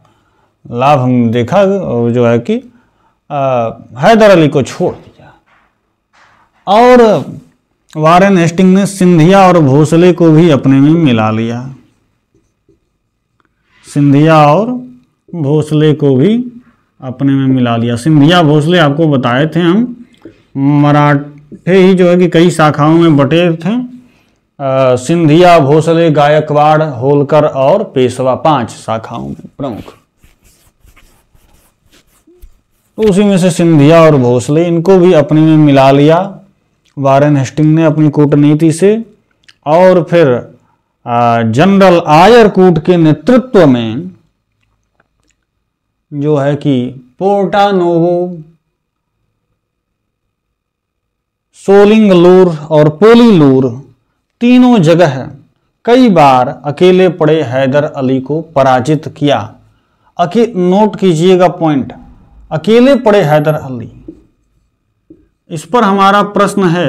लाभ हम देखा, जो है कि हैदर अली को छोड़ दिया। और वारेन हेस्टिंग ने सिंधिया और भोसले को भी अपने में मिला लिया, सिंधिया और भोसले को भी अपने में मिला लिया। सिंधिया भोसले आपको बताए थे हम, मराठे ही जो है कि कई शाखाओं में बटे थे, सिंधिया, भोसले, गायकवाड़, होलकर और पेशवा, 5 शाखाओं में प्रमुख। तो उसी में से सिंधिया और भोसले, इनको भी अपने में मिला लिया वारेन हेस्टिंग ने अपनी कूटनीति से। और फिर जनरल आयरकूट के नेतृत्व में जो है कि पोर्टानोवो, सोलिंगलूर और पोलीलूर तीनों जगह कई बार अकेले पड़े हैदर अली को पराजित किया। नोट कीजिएगा पॉइंट, अकेले पड़े हैदर अली। इस पर हमारा प्रश्न है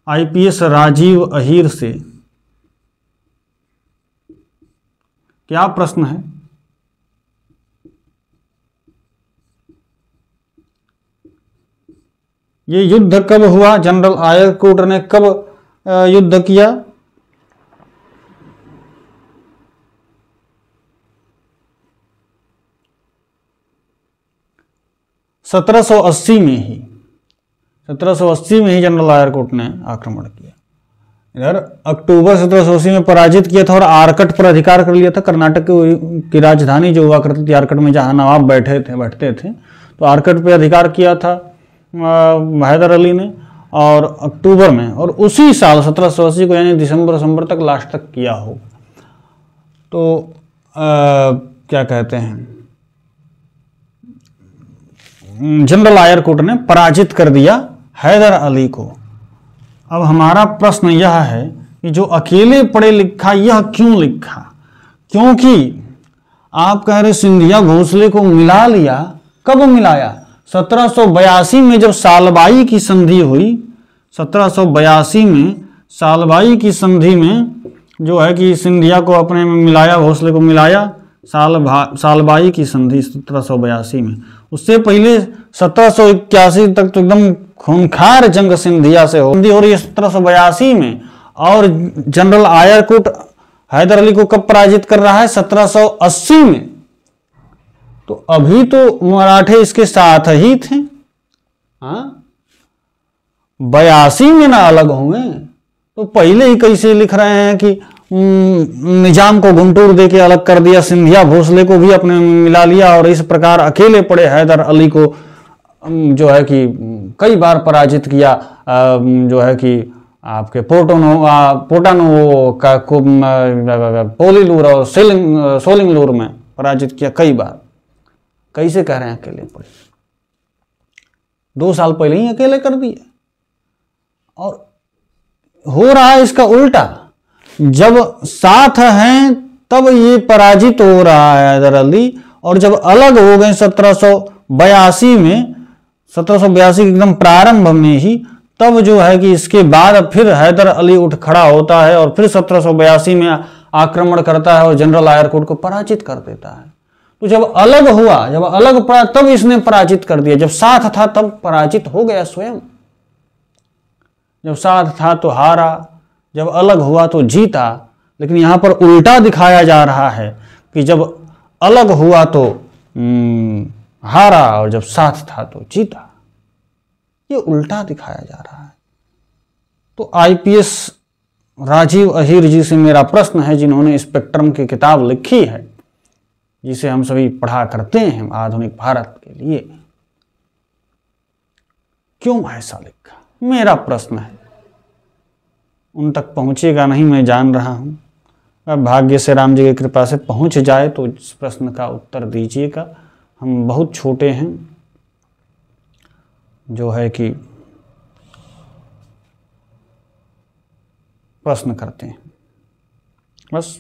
आईपीएस राजीव अहीर से। क्या प्रश्न है? ये युद्ध कब हुआ? जनरल आयरकूट ने कब युद्ध किया? 1780 में ही, 1780 में ही जनरल आयरकूट ने आक्रमण किया। इधर अक्टूबर 1780 में पराजित किया था और आरकट पर अधिकार कर लिया था। कर्नाटक की राजधानी जो हुआ करती थी आरकट में, जहां नवाब बैठते थे, तो आरकट पे अधिकार किया था हैदर अली ने, और अक्टूबर में, और उसी साल 1780 को, यानी दिसंबर तक, लास्ट तक किया हो। तो क्या कहते हैं, जनरल आयरकुट ने पराजित कर दिया हैदर अली को। अब हमारा प्रश्न यह है कि जो अकेले पढ़े लिखा यह क्यों लिखा? क्योंकि आप कह रहे सिंधिया भोसले को मिला लिया, कब मिलाया? 1782 में जब सालबाई की संधि हुई, 1782 में सालबाई की संधि में जो है कि सिंधिया को अपने में मिलाया, भोसले को मिलाया, सालबाई की संधि 1782 में। उससे पहले 1781 तक तो एकदम खूंखार जंग सिंधिया से हो रही है 1782 में। और जनरल आयरकुट हैदर अली को कब पराजित कर रहा है? 1780 में। तो अभी तो मराठे इसके साथ ही थे। हाँ, 82 में ना अलग हुए, तो पहले ही कैसे लिख रहे हैं कि निजाम को गुंटूर देके अलग कर दिया, सिंधिया भोसले को भी अपने में मिला लिया और इस प्रकार अकेले पड़े हैदर अली को जो है कि कई बार पराजित किया। जो है कि आपके पोटानो का पोलीलूर और सोलिंगलूर में पराजित किया कई बार। कैसे कह रहे हैं अकेले पड़े? 2 साल पहले ही अकेले कर दिए। और हो रहा है इसका उल्टा, जब साथ हैं तब ये पराजित हो रहा है हैदर अली, और जब अलग हो गए 1782 में, 1782 एकदम प्रारंभ में ही, तब जो है कि इसके बाद फिर हैदर अली उठ खड़ा होता है और फिर 1782 में आक्रमण करता है और जनरल आयरकुट को पराजित कर देता है। तो जब अलग हुआ, जब अलग पड़ा तब इसने पराजित कर दिया। जब साथ था तब पराजित हो गया स्वयं। जब साथ था तो हारा, जब अलग हुआ तो जीता। लेकिन यहां पर उल्टा दिखाया जा रहा है कि जब अलग हुआ तो हारा और जब साथ था तो जीता। ये उल्टा दिखाया जा रहा है। तो आईपीएस राजीव अहीर जी से मेरा प्रश्न है, जिन्होंने स्पेक्ट्रम की किताब लिखी है, जिसे हम सभी पढ़ा करते हैं आधुनिक भारत के लिए, क्यों ऐसा लिखा? मेरा प्रश्न है। उन तक पहुंचेगा नहीं, मैं जान रहा हूं। अब भाग्य से, राम जी की कृपा से पहुंच जाए तो इस प्रश्न का उत्तर दीजिएगा। हम बहुत छोटे हैं, जो है कि प्रश्न करते हैं बस।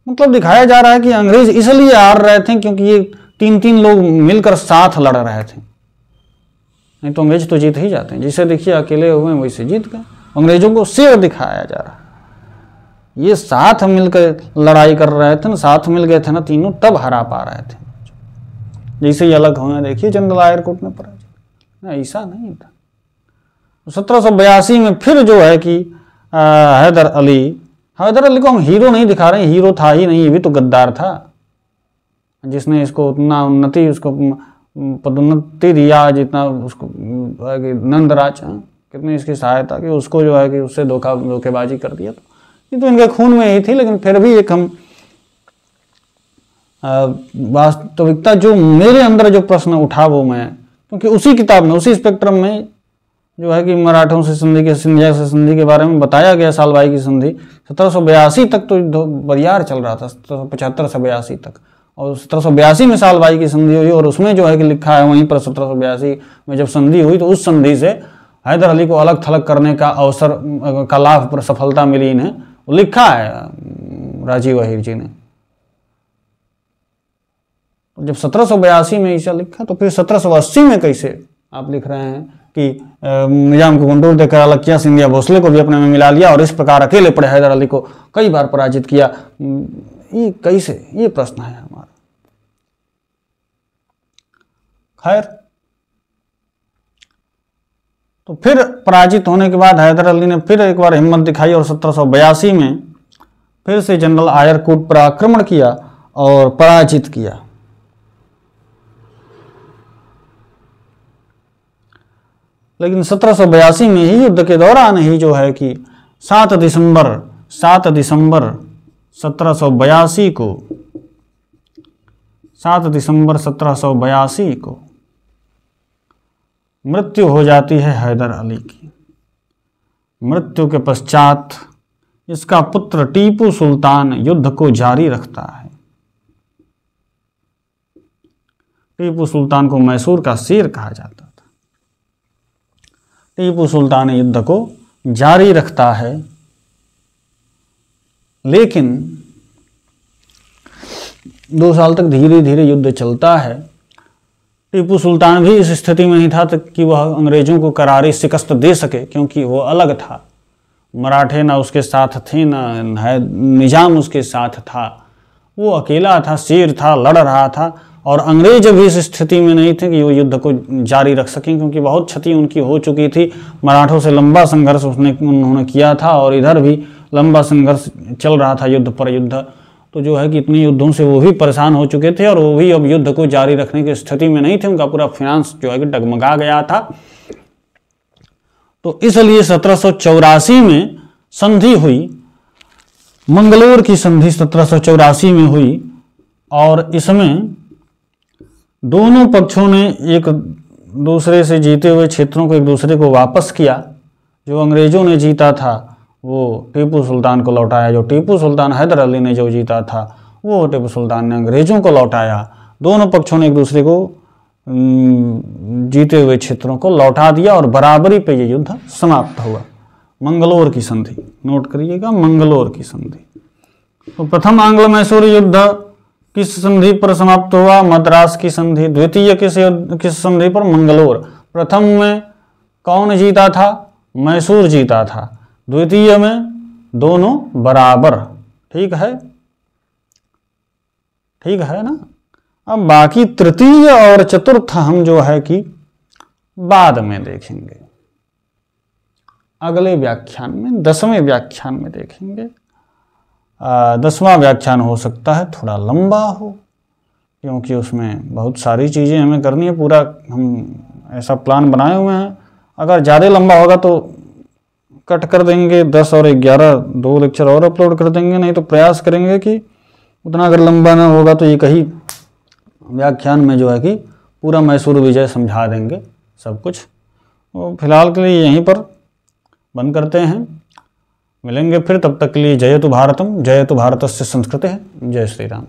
मतलब दिखाया जा रहा है कि अंग्रेज इसलिए हार रहे थे क्योंकि ये 3 लोग मिलकर साथ लड़ रहे थे। नहीं तो अंग्रेज तो जीत ही जाते हैं। जैसे देखिए अकेले हुए वैसे जीत गए। अंग्रेजों को शेर दिखाया जा रहा है। ये साथ मिलकर लड़ाई कर रहे थे ना, साथ मिल गए थे ना तीनों, तब हरा पा रहे थे। जैसे ही अलग हुए, देखिए जनरल आयरकुट ने पराजित। ऐसा नहीं था। 1782 में फिर जो है कि हैदर अली को हम हीरो नहीं दिखा रहे हैं, हीरो था ही नहीं, ये भी तो गद्दार था, जिसने इसको उतना उन्नति, उसको पदोन्नति दिया जितना उसको नंदराज, कितनी इसकी सहायता की, उसको जो है कि उससे धोखेबाजी कर दिया। तो ये तो इनके खून में ही थी। लेकिन फिर भी एक हम वास्तविकता, जो मेरे अंदर जो प्रश्न उठा वो मैं, क्योंकि उसी किताब में, उसी स्पेक्ट्रम में जो है कि मराठों से संधि के, सिंधिया से संधि के बारे में बताया गया। सालबाई की संधि 1782 तक तो बरियार चल रहा था, 1775 से 82 तक, और 1782 में सालबाई की संधि हुई। और उसमें जो है कि लिखा है वहीं पर 1782 में जब संधि हुई तो उस संधि से हैदर अली को अलग थलग करने का अवसर का लाभ पर सफलता मिली इन्हें, लिखा है राजीव अहीर जी ने। जब 1782 में ऐसा लिखा तो फिर 1780 में कैसे आप लिख रहे हैं कि निजाम को गुंटूर देकर अलग किया, सिंधिया भोसले को भी अपने में मिला लिया और इस प्रकार अकेले पड़े हैदर अली को कई बार पराजित किया? ये कैसे? ये प्रश्न है हमारा। खैर, तो फिर पराजित होने के बाद हैदर अली ने फिर एक बार हिम्मत दिखाई और 1782 में फिर से जनरल आयरकुट पर आक्रमण किया और पराजित किया। लेकिन 1782 में ही युद्ध के दौरान ही जो है कि 7 दिसंबर 1782 को 7 दिसंबर 1782 को मृत्यु हो जाती है हैदर अली की। मृत्यु के पश्चात इसका पुत्र टीपू सुल्तान युद्ध को जारी रखता है। टीपू सुल्तान को मैसूर का शेर कहा जाता था। टीपू सुल्तान युद्ध को जारी रखता है, लेकिन 2 साल तक धीरे धीरे युद्ध चलता है। टीपू सुल्तान भी इस स्थिति में नहीं था कि वह अंग्रेजों को करारी शिकस्त दे सके, क्योंकि वो अलग था। मराठे ना उसके साथ थे, ना निजाम उसके साथ था, वो अकेला था, शेर था, लड़ रहा था। और अंग्रेज भी इस स्थिति में नहीं थे कि वो युद्ध को जारी रख सकें, क्योंकि बहुत क्षति उनकी हो चुकी थी। मराठों से लंबा संघर्ष उन्होंने किया था और इधर भी लंबा संघर्ष चल रहा था, युद्ध पर युद्ध। तो जो है कि इतने युद्धों से वो भी परेशान हो चुके थे और वो भी अब युद्ध को जारी रखने की स्थिति में नहीं थे। उनका पूरा फाइनेंस जो है कि डगमगा गया था। तो इसलिए 1784 में संधि हुई, मंगलोर की संधि 1784 में हुई, और इसमें दोनों पक्षों ने एक दूसरे से जीते हुए क्षेत्रों को एक दूसरे को वापस किया। जो अंग्रेजों ने जीता था वो टीपू सुल्तान को लौटाया, जो टीपू सुल्तान हैदर अली ने जो जीता था वो टीपू सुल्तान ने अंग्रेजों को लौटाया। दोनों पक्षों ने एक दूसरे को जीते हुए क्षेत्रों को लौटा दिया और बराबरी पे ये युद्ध समाप्त हुआ। मंगलोर की संधि, नोट करिएगा, मंगलोर की संधि। तो प्रथम आंग्ल मैसूर युद्ध किस संधि पर समाप्त हुआ? मद्रास की संधि। द्वितीय किस संधि पर? मंगलोर। प्रथम में कौन जीता था? मैसूर जीता था। द्वितीय में दोनों बराबर। ठीक है, ठीक है ना। अब बाकी तृतीय और चतुर्थ हम जो है कि बाद में देखेंगे, अगले व्याख्यान में, 10वें व्याख्यान में देखेंगे। 10वां व्याख्यान हो सकता है थोड़ा लंबा हो, क्योंकि उसमें बहुत सारी चीज़ें हमें करनी है। पूरा हम ऐसा प्लान बनाए हुए हैं। अगर ज़्यादा लंबा होगा तो कट कर देंगे, 10 और 11 2 लेक्चर और अपलोड कर देंगे। नहीं तो प्रयास करेंगे कि उतना अगर लंबा ना होगा तो एक ही व्याख्यान में जो है कि पूरा मैसूर विजय समझा देंगे सब कुछ। तो फिलहाल के लिए यहीं पर बंद करते हैं, मिलेंगे फिर। तब तक के लिए जयतु भारतम, जयतु भारतस्य संस्कृतिः। जय श्री राम।